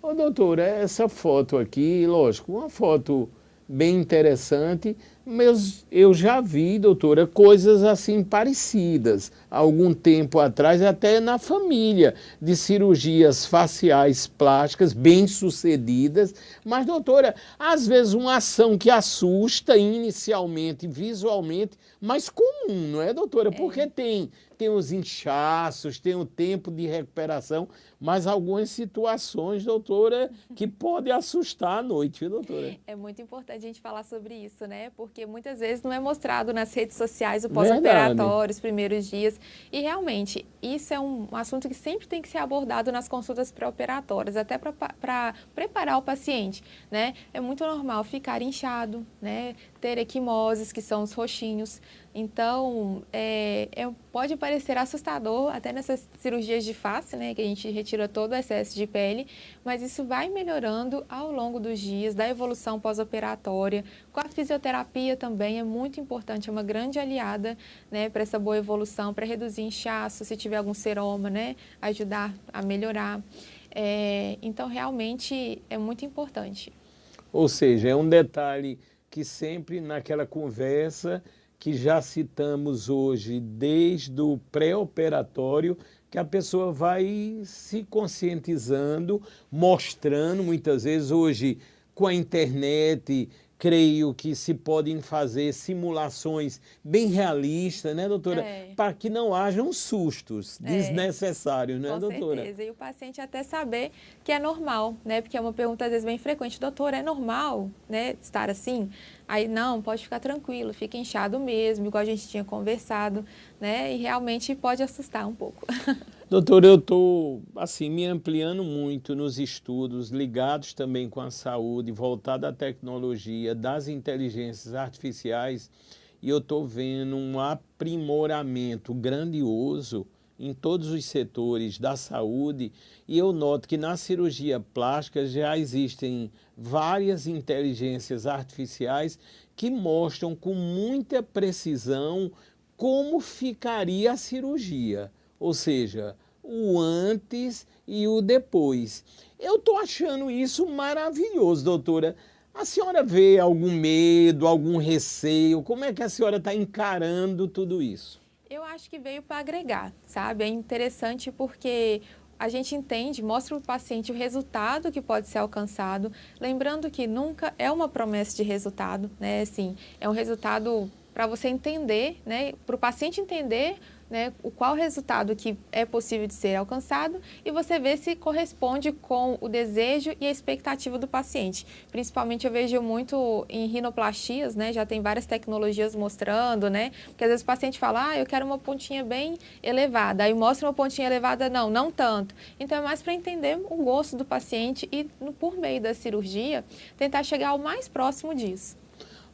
Ô, doutora, essa foto aqui, lógico, uma foto bem interessante, mas eu já vi, doutora, coisas assim parecidas, há algum tempo atrás, até na família, de cirurgias faciais plásticas bem-sucedidas, mas, doutora, às vezes uma ação que assusta inicialmente, visualmente, mas comum, não é, doutora? Porque tem os inchaços, tem o tempo de recuperação, mas algumas situações, doutora, que podem assustar à noite, viu, doutora? É muito importante a gente falar sobre isso, né? Porque muitas vezes não é mostrado nas redes sociais o pós-operatório, os primeiros dias. E realmente, isso é um assunto que sempre tem que ser abordado nas consultas pré-operatórias, até para preparar o paciente, né? É muito normal ficar inchado, né? ter equimoses, que são os roxinhos. Então, pode parecer assustador, até nessas cirurgias de face, né, que a gente retira todo o excesso de pele, mas isso vai melhorando ao longo dos dias, da evolução pós-operatória. Com a fisioterapia também é muito importante, é uma grande aliada, né, para essa boa evolução, para reduzir inchaço, se tiver algum seroma, né, ajudar a melhorar. Então, realmente, é muito importante. Ou seja, é um detalhe que sempre naquela conversa que já citamos hoje, desde o pré-operatório, que a pessoa vai se conscientizando, mostrando, muitas vezes hoje com a internet, creio que se podem fazer simulações bem realistas, né, doutora? Para que não hajam sustos desnecessários, né, doutora? Com certeza, e o paciente até saber que é normal, né? Porque é uma pergunta às vezes bem frequente, doutora, é normal, né, estar assim? Aí, não, pode ficar tranquilo, fica inchado mesmo, igual a gente tinha conversado, né? E realmente pode assustar um pouco. Doutor, eu estou assim, me ampliando muito nos estudos ligados também com a saúde, voltado à tecnologia, das inteligências artificiais, e eu estou vendo um aprimoramento grandioso em todos os setores da saúde, e eu noto que na cirurgia plástica já existem várias inteligências artificiais que mostram com muita precisão como ficaria a cirurgia. Ou seja, o antes e o depois. Eu estou achando isso maravilhoso, doutora. A senhora vê algum medo, algum receio? Como é que a senhora está encarando tudo isso? Eu acho que veio para agregar, sabe? É interessante porque a gente entende, mostra para o paciente o resultado que pode ser alcançado. Lembrando que nunca é uma promessa de resultado, né? Assim, é um resultado para você entender, né? Para o paciente entender, né, qual resultado que é possível de ser alcançado e você vê se corresponde com o desejo e a expectativa do paciente. Principalmente eu vejo muito em rinoplastias, né, já tem várias tecnologias mostrando, né, porque às vezes o paciente fala, eu quero uma pontinha bem elevada, aí mostra uma pontinha elevada, não tanto. Então é mais para entender o gosto do paciente e por meio da cirurgia tentar chegar ao mais próximo disso.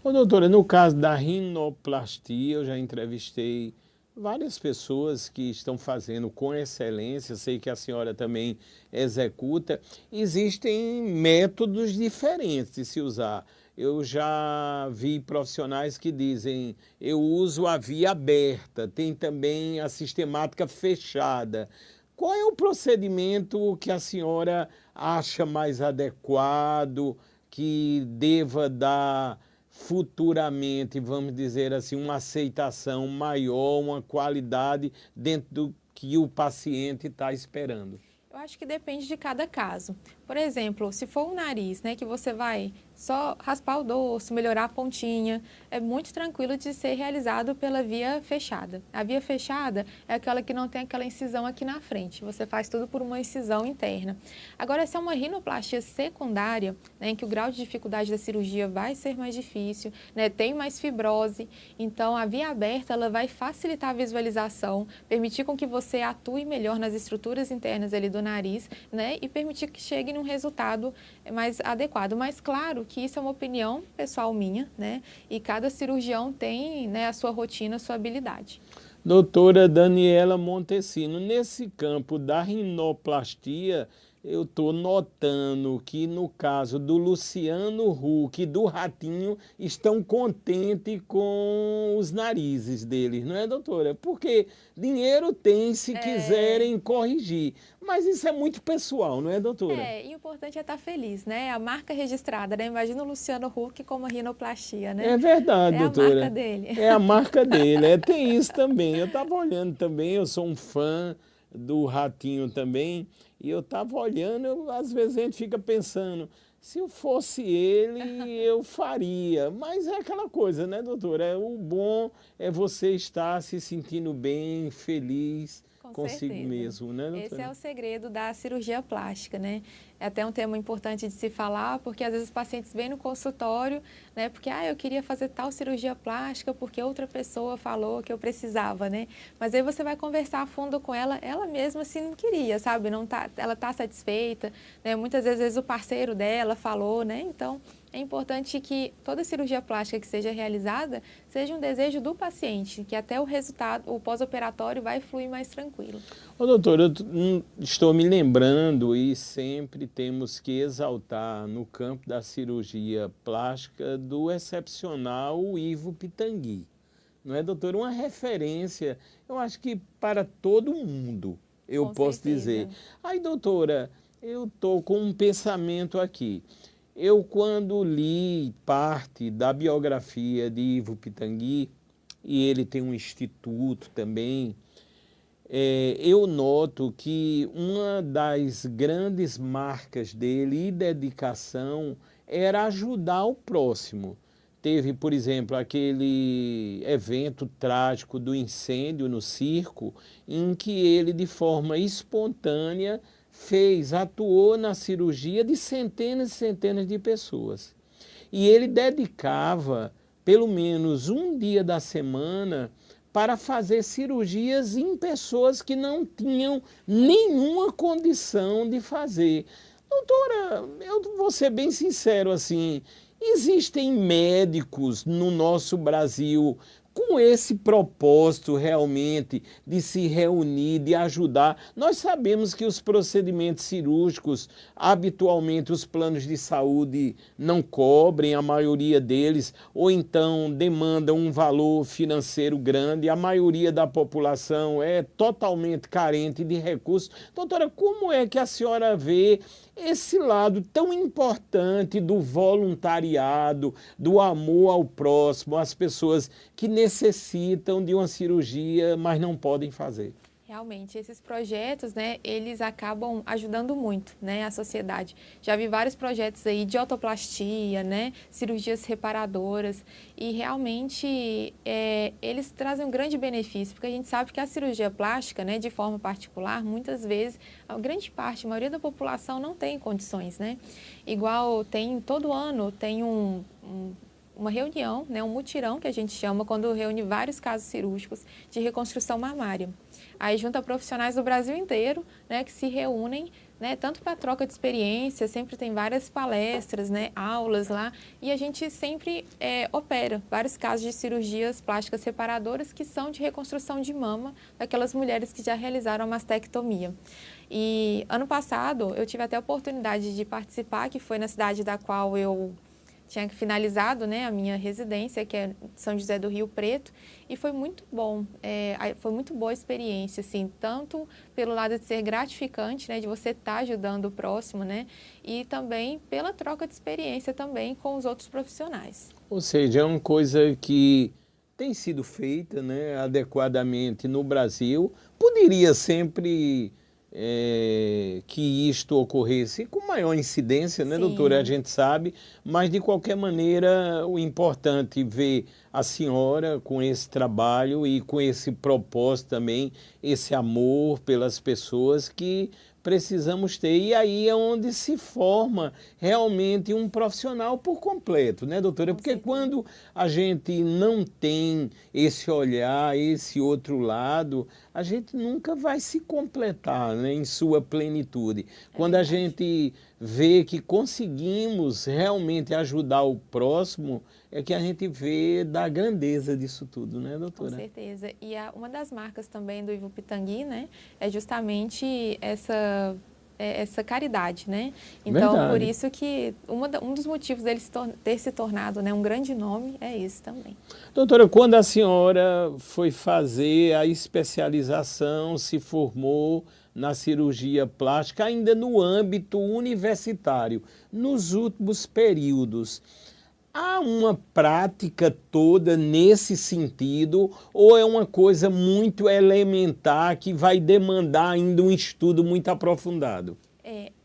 Ô, doutora, no caso da rinoplastia, eu já entrevistei várias pessoas que estão fazendo com excelência, sei que a senhora também executa. Existem métodos diferentes de se usar. Eu já vi profissionais que dizem, eu uso a via aberta, tem também a sistemática fechada. Qual é o procedimento que a senhora acha mais adequado, que deva dar futuramente, vamos dizer assim, uma aceitação maior, uma qualidade dentro do que o paciente está esperando? Eu acho que depende de cada caso. Por exemplo, se for um nariz, né, que você vai só raspar o dorso, melhorar a pontinha, é muito tranquilo de ser realizado pela via fechada. A via fechada é aquela que não tem aquela incisão aqui na frente, você faz tudo por uma incisão interna. Agora, se é uma rinoplastia secundária, né, em que o grau de dificuldade da cirurgia vai ser mais difícil, né, tem mais fibrose, então a via aberta ela vai facilitar a visualização, permitir com que você atue melhor nas estruturas internas ali do nariz, né, e permitir que chegue num resultado mais adequado. Mas claro que isso é uma opinião pessoal minha, né? E cada cirurgião tem, né, a sua rotina, a sua habilidade. Doutora Daniela Montesino, nesse campo da rinoplastia, eu estou notando que no caso do Luciano Huck e do Ratinho estão contentes com os narizes deles, não é, doutora? Porque dinheiro tem se quiserem corrigir, mas isso é muito pessoal, não é, doutora? E o importante é estar feliz, né? A marca registrada, né? Imagina o Luciano Huck com uma rinoplastia, né? É verdade, doutora. É a marca dele. É a marca dele, tem isso também. Eu estava olhando também, eu sou um fã do Ratinho também, e eu estava olhando, às vezes a gente fica pensando, se eu fosse ele, eu faria. Mas é aquela coisa, né, doutora? O bom é você estar se sentindo bem, feliz consigo mesmo, né, doutora? Esse é o segredo da cirurgia plástica, né? É até um tema importante de se falar, porque às vezes os pacientes vêm no consultório, né, porque eu queria fazer tal cirurgia plástica porque outra pessoa falou que eu precisava, né? Mas aí você vai conversar a fundo com ela, ela mesma assim não queria, sabe? Não tá, ela tá satisfeita, né? Muitas vezes o parceiro dela falou, né? Então, é importante que toda cirurgia plástica que seja realizada seja um desejo do paciente, que até o resultado, o pós-operatório vai fluir mais tranquilo. Ô, doutor, eu estou me lembrando e sempre temos que exaltar no campo da cirurgia plástica do excepcional Ivo Pitangui. Não é, doutor? Uma referência, eu acho que para todo mundo, eu Com posso certeza. dizer. Aí, doutora, eu estou com um pensamento aqui. Eu, quando li parte da biografia de Ivo Pitangui, e ele tem um instituto também, eu noto que uma das grandes marcas dele e dedicação era ajudar o próximo. Teve, por exemplo, aquele evento trágico do incêndio no circo, em que ele, de forma espontânea, atuou na cirurgia de centenas e centenas de pessoas. E ele dedicava pelo menos um dia da semana para fazer cirurgias em pessoas que não tinham nenhuma condição de fazer. Doutora, eu vou ser bem sincero assim, existem médicos no nosso Brasil com esse propósito realmente de se reunir, de ajudar. Nós sabemos que os procedimentos cirúrgicos, habitualmente os planos de saúde não cobrem, a maioria deles, ou então demandam um valor financeiro grande, a maioria da população é totalmente carente de recursos. Doutora, como é que a senhora vê esse lado tão importante do voluntariado, do amor ao próximo, às pessoas que necessitam de uma cirurgia, mas não podem fazer? Realmente, esses projetos, né, eles acabam ajudando muito, né, a sociedade. Já vi vários projetos aí de otoplastia, né, cirurgias reparadoras, e realmente eles trazem um grande benefício, porque a gente sabe que a cirurgia plástica, né, de forma particular, muitas vezes, a grande parte, a maioria da população não tem condições, né? Igual tem, todo ano, tem uma reunião, né, um mutirão que a gente chama, quando reúne vários casos cirúrgicos de reconstrução mamária. Aí junta profissionais do Brasil inteiro, né, que se reúnem, né, tanto para troca de experiência, sempre tem várias palestras, né, aulas lá, e a gente sempre opera vários casos de cirurgias plásticas reparadoras que são de reconstrução de mama daquelas mulheres que já realizaram a mastectomia. E ano passado eu tive até a oportunidade de participar, que foi na cidade da qual eu tinha finalizado, né, a minha residência, que é São José do Rio Preto, e foi muito bom, foi muito boa a experiência, assim, tanto pelo lado de ser gratificante, né, de você estar ajudando o próximo, né, e também pela troca de experiência também com os outros profissionais. Ou seja, é uma coisa que tem sido feita, né, adequadamente no Brasil. Poderia sempre que isto ocorresse com maior incidência, né, doutora? A gente sabe, mas de qualquer maneira o importante é ver a senhora com esse trabalho e com esse propósito também, esse amor pelas pessoas que precisamos ter. E aí é onde se forma realmente um profissional por completo, né, doutora? Porque quando a gente não tem esse olhar, esse outro lado, a gente nunca vai se completar, né, em sua plenitude. Quando a gente vê que conseguimos realmente ajudar o próximo, é que a gente vê da grandeza disso tudo, né, doutora? Com certeza. E uma das marcas também do Ivo Pitangui, né, é justamente essa caridade, né? Então, Verdade. por isso que um dos motivos dele ter se tornado, né, um grande nome é esse também. Doutora, quando a senhora foi fazer a especialização, se formou na cirurgia plástica, ainda no âmbito universitário, nos últimos períodos, há uma prática toda nesse sentido ou é uma coisa muito elementar que vai demandar ainda um estudo muito aprofundado?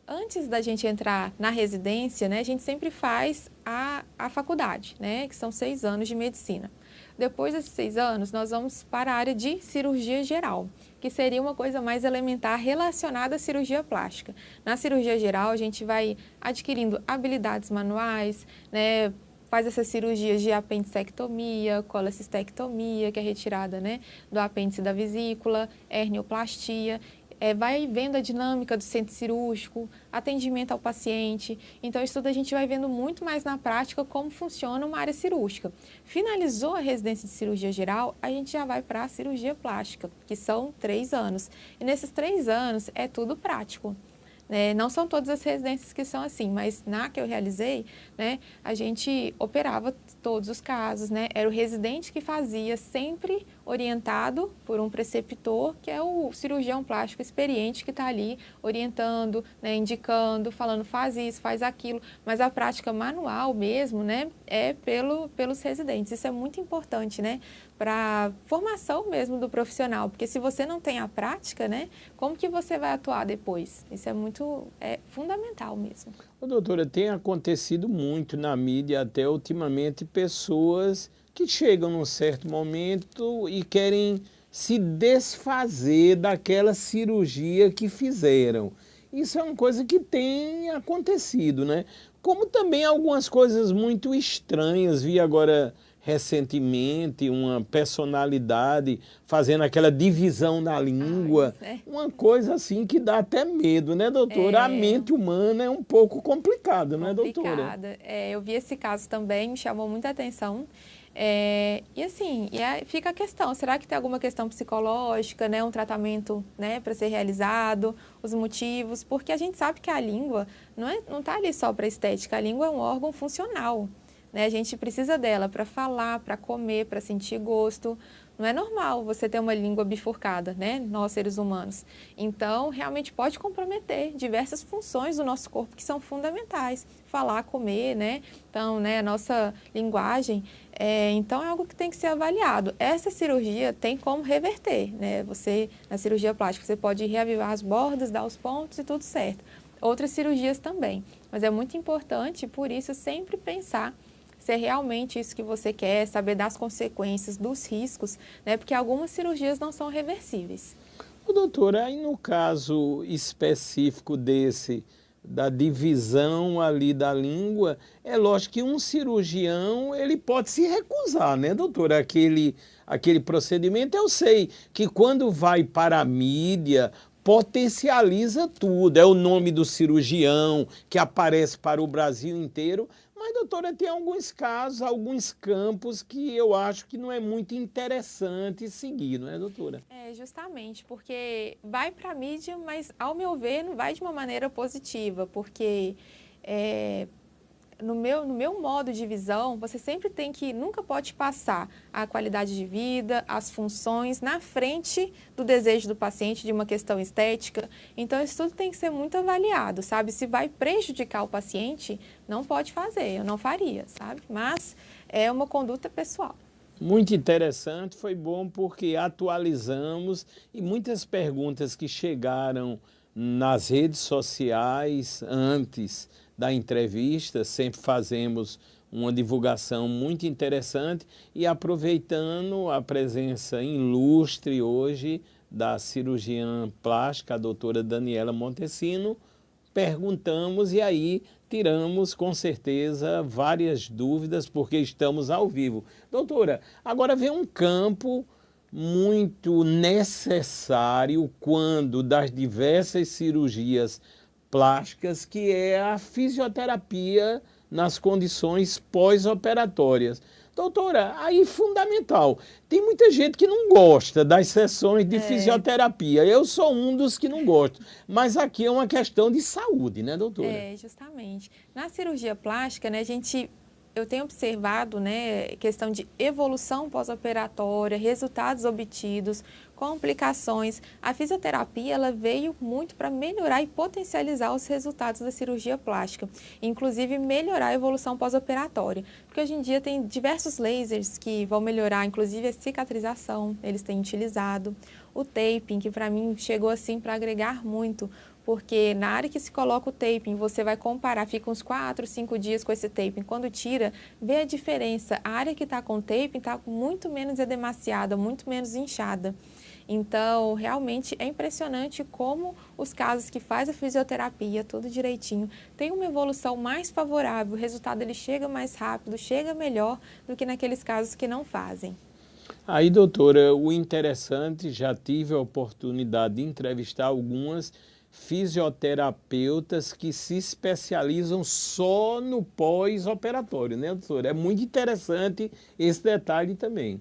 Antes da gente entrar na residência, né, a gente sempre faz a faculdade, né, que são 6 anos de medicina. Depois desses 6 anos, nós vamos para a área de cirurgia geral, que seria uma coisa mais elementar relacionada à cirurgia plástica. Na cirurgia geral, a gente vai adquirindo habilidades manuais, né? Faz essas cirurgias de apendicectomia, colecistectomia, que é retirada, né, do apêndice da vesícula, hernioplastia. Vai vendo a dinâmica do centro cirúrgico, atendimento ao paciente. Então, isso tudo a gente vai vendo muito mais na prática como funciona uma área cirúrgica. Finalizou a residência de cirurgia geral, a gente já vai para a cirurgia plástica, que são 3 anos. E nesses 3 anos é tudo prático. Não são todas as residências que são assim, mas na que eu realizei, né, a gente operava todos os casos, né? Era o residente que fazia, sempre orientado por um preceptor, que é o cirurgião plástico experiente que está ali orientando, né, indicando, falando faz isso, faz aquilo, mas a prática manual mesmo, né, é pelos residentes. Isso é muito importante, né, para a formação mesmo do profissional, porque se você não tem a prática, né, como que você vai atuar depois? Isso é fundamental mesmo. Ô, doutora, tem acontecido muito na mídia, até ultimamente, pessoas que chegam num certo momento e querem se desfazer daquela cirurgia que fizeram. Isso é uma coisa que tem acontecido, né? Como também algumas coisas muito estranhas. Vi agora recentemente uma personalidade fazendo aquela divisão da língua. Uma coisa assim que dá até medo, né, doutora? A mente humana é um pouco complicada, não é, doutora? Eu vi esse caso também, me chamou muita atenção. E assim, fica a questão, será que tem alguma questão psicológica, né, um tratamento, né, para ser realizado, os motivos? Porque a gente sabe que a língua não está ali só para estética, a língua é um órgão funcional, né? A gente precisa dela para falar, para comer, para sentir gosto. Não é normal você ter uma língua bifurcada, né, nós seres humanos. Então, realmente pode comprometer diversas funções do nosso corpo que são fundamentais. Falar, comer, né? Então, né, a nossa linguagem. Então, é algo que tem que ser avaliado. Essa cirurgia tem como reverter, né? Na cirurgia plástica, você pode reavivar as bordas, dar os pontos e tudo certo. Outras cirurgias também. Mas é muito importante, por isso, sempre pensar se é realmente isso que você quer, saber das consequências, dos riscos, né? Porque algumas cirurgias não são reversíveis. Ô, doutora, aí no caso específico da divisão ali da língua, é lógico que um cirurgião, ele pode se recusar, né, doutora, aquele procedimento. Eu sei que quando vai para a mídia, potencializa tudo, é o nome do cirurgião que aparece para o Brasil inteiro. Mas, doutora, tem alguns casos, alguns campos que eu acho que não é muito interessante seguir, não é, doutora? Justamente, porque vai para a mídia, mas, ao meu ver, não vai de uma maneira positiva, porque no meu modo de visão, você sempre nunca pode passar a qualidade de vida, as funções na frente do desejo do paciente, de uma questão estética. Então, isso tudo tem que ser muito avaliado, sabe? Se vai prejudicar o paciente, não pode fazer, eu não faria, sabe? Mas é uma conduta pessoal. Muito interessante, foi bom porque atualizamos e muitas perguntas que chegaram nas redes sociais antes da entrevista, sempre fazemos uma divulgação muito interessante e aproveitando a presença ilustre hoje da cirurgiã plástica, a doutora Daniela Montesino, perguntamos e aí tiramos com certeza várias dúvidas porque estamos ao vivo. Doutora, agora vem um campo muito necessário quando das diversas cirurgias plásticas, que é a fisioterapia nas condições pós-operatórias. Doutora, aí fundamental, tem muita gente que não gosta das sessões de fisioterapia, eu sou um dos que não gosto, mas aqui é uma questão de saúde, né, doutora? Justamente. Na cirurgia plástica, né, eu tenho observado, né, questão de evolução pós-operatória, resultados obtidos, complicações. A fisioterapia, ela veio muito para melhorar e potencializar os resultados da cirurgia plástica, inclusive melhorar a evolução pós-operatória, porque hoje em dia tem diversos lasers que vão melhorar, inclusive a cicatrização, eles têm utilizado, o taping, que para mim chegou assim para agregar muito, porque na área que se coloca o taping, você vai comparar, fica uns 4, 5 dias com esse taping. Quando tira, vê a diferença. A área que está com taping está muito menos edemaciada, muito menos inchada. Então, realmente é impressionante como os casos que faz a fisioterapia, tudo direitinho, tem uma evolução mais favorável, o resultado ele chega mais rápido, chega melhor do que naqueles casos que não fazem. Aí, doutora, o interessante, já tive a oportunidade de entrevistar algumas fisioterapeutas que se especializam só no pós-operatório, né, doutora? É muito interessante esse detalhe também.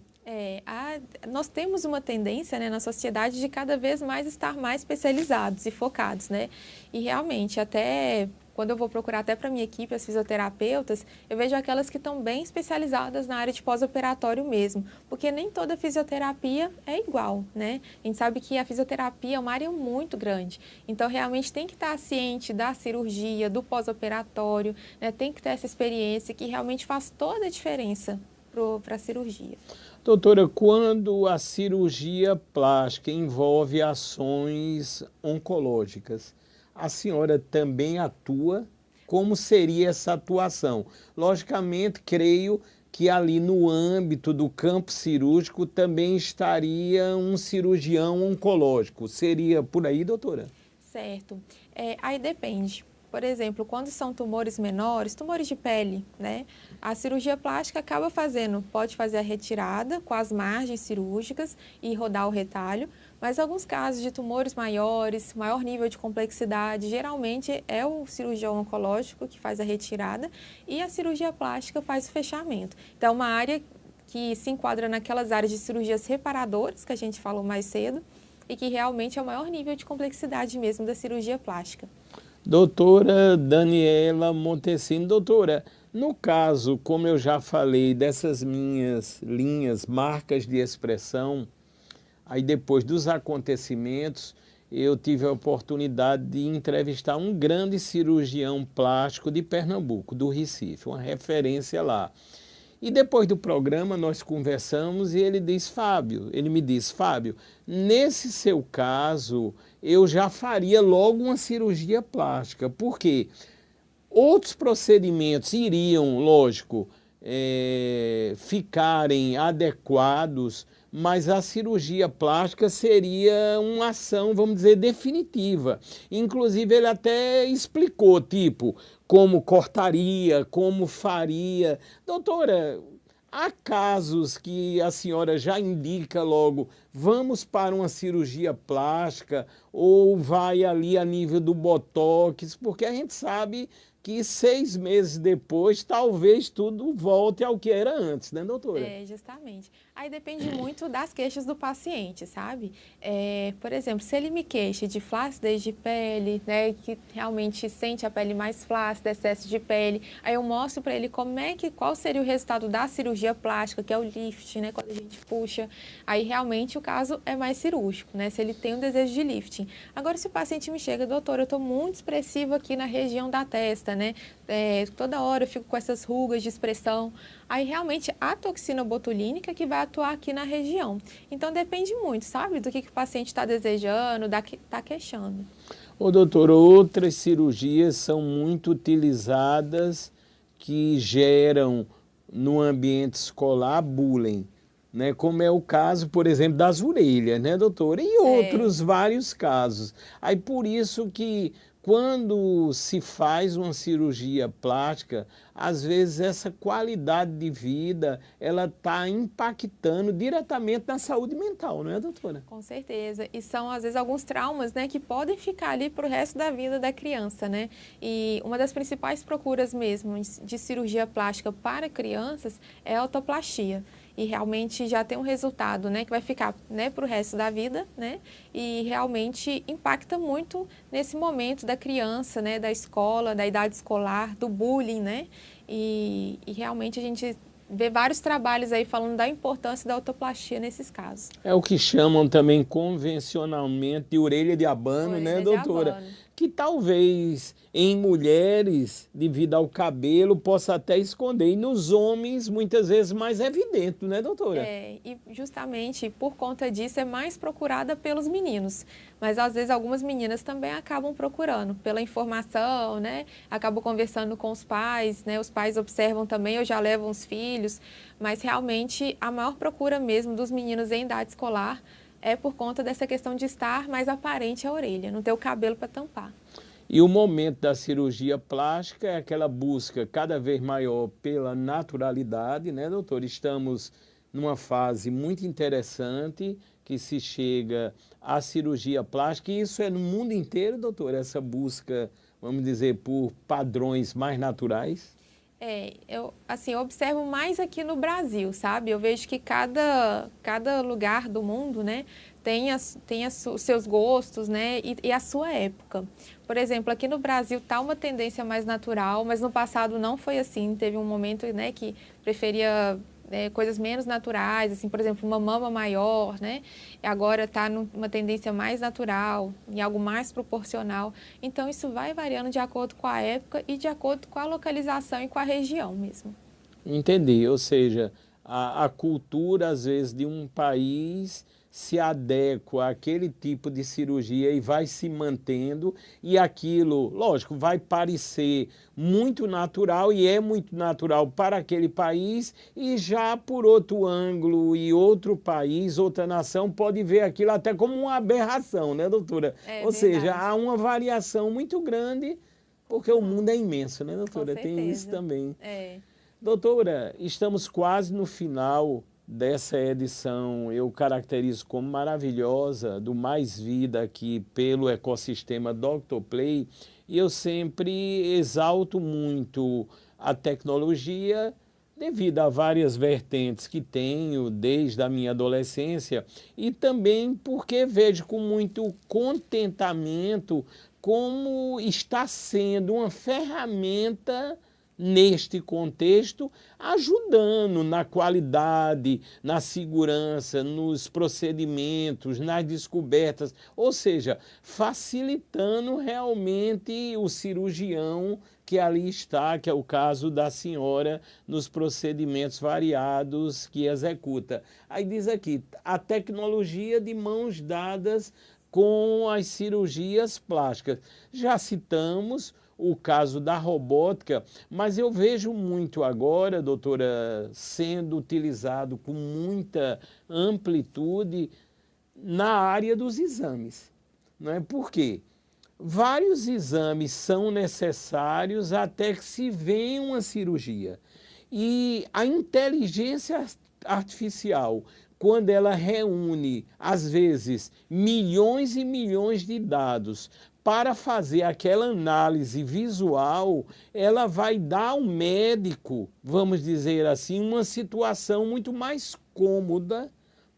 Nós temos uma tendência, né, na sociedade de cada vez mais estar mais especializados e focados, né? E realmente, até quando eu vou procurar até para minha equipe, as fisioterapeutas, eu vejo aquelas que estão bem especializadas na área de pós-operatório mesmo, porque nem toda fisioterapia é igual, né? A gente sabe que a fisioterapia é uma área muito grande, então realmente tem que estar ciente da cirurgia, do pós-operatório, né? Tem que ter essa experiência que realmente faz toda a diferença para a cirurgia. Doutora, quando a cirurgia plástica envolve ações oncológicas, a senhora também atua? Como seria essa atuação? Logicamente, creio que ali no âmbito do campo cirúrgico também estaria um cirurgião oncológico. Seria por aí, doutora? Certo. Aí depende. Por exemplo, quando são tumores menores, tumores de pele, né? A cirurgia plástica pode fazer a retirada com as margens cirúrgicas e rodar o retalho, mas alguns casos de tumores maiores, maior nível de complexidade, geralmente é o cirurgião oncológico que faz a retirada e a cirurgia plástica faz o fechamento. Então, é uma área que se enquadra naquelas áreas de cirurgias reparadoras que a gente falou mais cedo e que realmente é o maior nível de complexidade mesmo da cirurgia plástica. Doutora Daniela Montesino, doutora, no caso, como eu já falei, dessas minhas linhas, marcas de expressão, aí depois dos acontecimentos, eu tive a oportunidade de entrevistar um grande cirurgião plástico de Pernambuco, do Recife, uma referência lá. E depois do programa nós conversamos e ele me disse, Fábio, nesse seu caso eu já faria logo uma cirurgia plástica, porque outros procedimentos iriam, lógico, ficarem adequados, mas a cirurgia plástica seria uma ação, vamos dizer, definitiva. Inclusive, ele até explicou, tipo, como cortaria, como faria. Doutora, há casos que a senhora já indica logo, vamos para uma cirurgia plástica ou vai ali a nível do botox, porque a gente sabe que 6 meses depois talvez tudo volte ao que era antes, né, doutora? Justamente. Aí depende muito das queixas do paciente, sabe? Por exemplo, se ele me queixa de flacidez de pele, né, que realmente sente a pele mais flácida, excesso de pele, aí eu mostro para ele qual seria o resultado da cirurgia plástica, que é o lift, né, quando a gente puxa, aí realmente o caso é mais cirúrgico, né, se ele tem um desejo de lifting. Agora, se o paciente me chega, doutor, eu estou muito expressivo aqui na região da testa, né, toda hora eu fico com essas rugas de expressão, aí realmente a toxina botulínica que vai atuar aqui na região. Então depende muito, sabe, do que o paciente está desejando, está queixando. Ô doutor, outras cirurgias são muito utilizadas que geram no ambiente escolar bullying, né? Como é o caso, por exemplo, das orelhas, né, doutora? E outros vários casos. Aí por isso que quando se faz uma cirurgia plástica, às vezes essa qualidade de vida, ela está impactando diretamente na saúde mental, não é, doutora? Com certeza. E são, às vezes, alguns traumas, né, que podem ficar ali para o resto da vida da criança, né? E uma das principais procuras mesmo de cirurgia plástica para crianças é a autoplastia. E realmente já tem um resultado, né, que vai ficar, né, para o resto da vida, né, e realmente impacta muito nesse momento da criança, né, da escola, da idade escolar, do bullying, né, e realmente a gente vê vários trabalhos aí falando da importância da autoplastia nesses casos. É o que chamam também convencionalmente de orelha de abano, né, doutora? que talvez em mulheres, devido ao cabelo, possa até esconder. E nos homens, muitas vezes, mais evidente, né, doutora? E justamente por conta disso é mais procurada pelos meninos. Mas às vezes algumas meninas também acabam procurando pela informação, né? Acabam conversando com os pais, né? Os pais observam também ou já levam os filhos. Mas realmente a maior procura mesmo dos meninos em idade escolar é por conta dessa questão de estar mais aparente a orelha, não ter o cabelo para tampar. E o momento da cirurgia plástica é aquela busca cada vez maior pela naturalidade, né, doutor? Estamos numa fase muito interessante que se chega à cirurgia plástica, e isso é no mundo inteiro, doutor, essa busca, vamos dizer, por padrões mais naturais? Eu observo mais aqui no Brasil, sabe? Eu vejo que cada lugar do mundo, né, tem os seus gostos, né, e a sua época. Por exemplo, aqui no Brasil está uma tendência mais natural, mas no passado não foi assim. Teve um momento, né, que preferia coisas menos naturais, assim, por exemplo, uma mama maior, né? E agora está numa tendência mais natural, em algo mais proporcional. Então, isso vai variando de acordo com a época e de acordo com a localização e com a região mesmo. Entendi, ou seja, a cultura, às vezes, de um país se adequa àquele tipo de cirurgia e vai se mantendo, e aquilo, lógico, vai parecer muito natural e é muito natural para aquele país, e já por outro ângulo e outro país, outra nação pode ver aquilo até como uma aberração, né, doutora? Ou seja, há uma variação muito grande, porque o mundo é imenso, né, doutora? Tem isso também. Doutora, estamos quase no final dessa edição, eu caracterizo como maravilhosa, do Mais Vida aqui pelo ecossistema Dr. Play, e eu sempre exalto muito a tecnologia devido a várias vertentes que tenho desde a minha adolescência, e também porque vejo com muito contentamento como está sendo uma ferramenta neste contexto, ajudando na qualidade, na segurança, nos procedimentos, nas descobertas, ou seja, facilitando realmente o cirurgião que ali está, que é o caso da senhora, nos procedimentos variados que executa. Aí diz aqui, a tecnologia de mãos dadas com as cirurgias plásticas. Já citamos o caso da robótica, mas eu vejo muito agora, doutora, sendo utilizado com muita amplitude na área dos exames. Não é? Por quê? Vários exames são necessários até que se venha uma cirurgia. E a inteligência artificial, quando ela reúne, às vezes, milhões e milhões de dados para fazer aquela análise visual, ela vai dar ao médico, vamos dizer assim, uma situação muito mais cômoda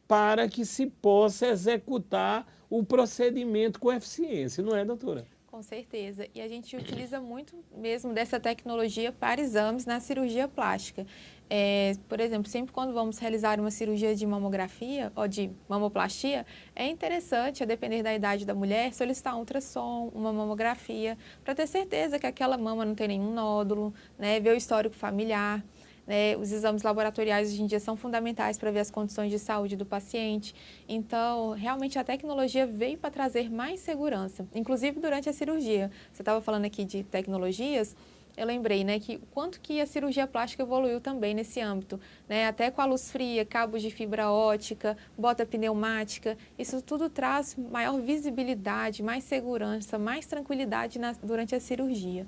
para que se possa executar o procedimento com eficiência, não é, doutora? Com certeza. E a gente utiliza muito mesmo dessa tecnologia para exames na cirurgia plástica. Por exemplo, sempre quando vamos realizar uma cirurgia de mamografia ou de mamoplastia, é interessante, a depender da idade da mulher, solicitar um ultrassom, uma mamografia, para ter certeza que aquela mama não tem nenhum nódulo, né, ver o histórico familiar. Os exames laboratoriais hoje em dia são fundamentais para ver as condições de saúde do paciente. Então, realmente a tecnologia veio para trazer mais segurança, inclusive durante a cirurgia. Você estava falando aqui de tecnologias, eu lembrei, né, que quanto que a cirurgia plástica evoluiu também nesse âmbito, né, até com a luz fria, cabos de fibra ótica, bota pneumática, isso tudo traz maior visibilidade, mais segurança, mais tranquilidade durante a cirurgia.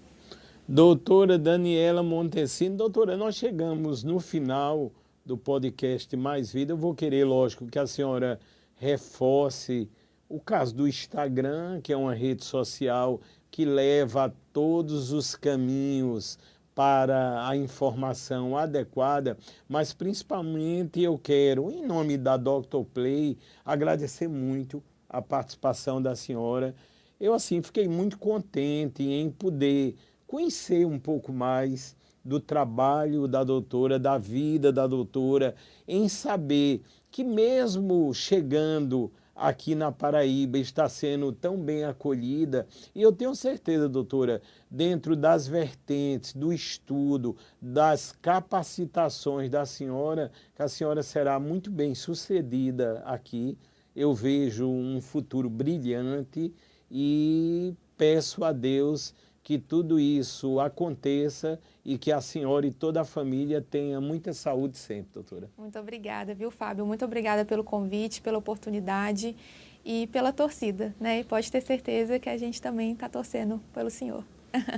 Doutora Daniela Montesino, doutora, nós chegamos no final do podcast Mais Vida. Eu vou querer, lógico, que a senhora reforce o caso do Instagram, que é uma rede social que leva a todos os caminhos para a informação adequada, mas principalmente eu quero, em nome da Dr. Play, agradecer muito a participação da senhora. Eu, assim, fiquei muito contente em poder conhecer um pouco mais do trabalho da doutora, da vida da doutora, em saber que mesmo chegando aqui na Paraíba, está sendo tão bem acolhida. E eu tenho certeza, doutora, dentro das vertentes, do estudo, das capacitações da senhora, que a senhora será muito bem sucedida aqui. Eu vejo um futuro brilhante e peço a Deus que tudo isso aconteça e que a senhora e toda a família tenha muita saúde sempre, doutora. Muito obrigada, viu, Fábio? Muito obrigada pelo convite, pela oportunidade e pela torcida, né? E pode ter certeza que a gente também está torcendo pelo senhor.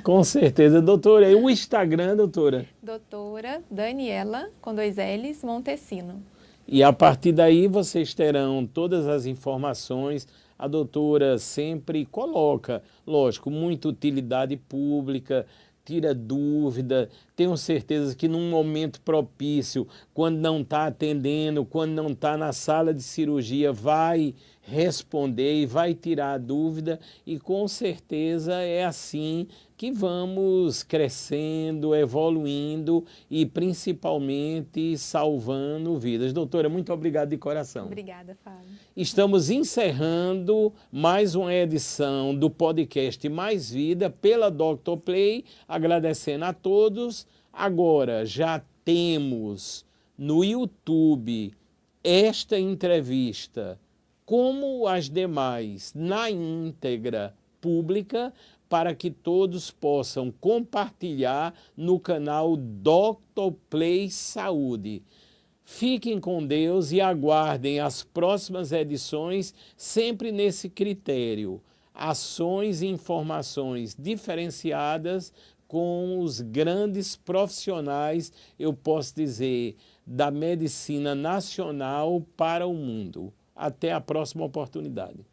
Com certeza, doutora. E o Instagram, doutora? Doutora Daniela, com 2 L's, Montesino. E a partir daí vocês terão todas as informações. A doutora sempre coloca, lógico, muita utilidade pública, tira dúvida. Tenho certeza que num momento propício, quando não está atendendo, quando não está na sala de cirurgia, vai responder e vai tirar a dúvida, e com certeza é assim que vamos crescendo, evoluindo e principalmente salvando vidas. Doutora, muito obrigado de coração. Obrigada, Fábio. Estamos encerrando mais uma edição do podcast Mais Vida pela Dr. Play, agradecendo a todos. Agora já temos no YouTube esta entrevista, como as demais, na íntegra pública, para que todos possam compartilhar no canal Dr. Play Saúde. Fiquem com Deus e aguardem as próximas edições, sempre nesse critério. Ações e informações diferenciadas com os grandes profissionais, eu posso dizer, da medicina nacional para o mundo. Até a próxima oportunidade.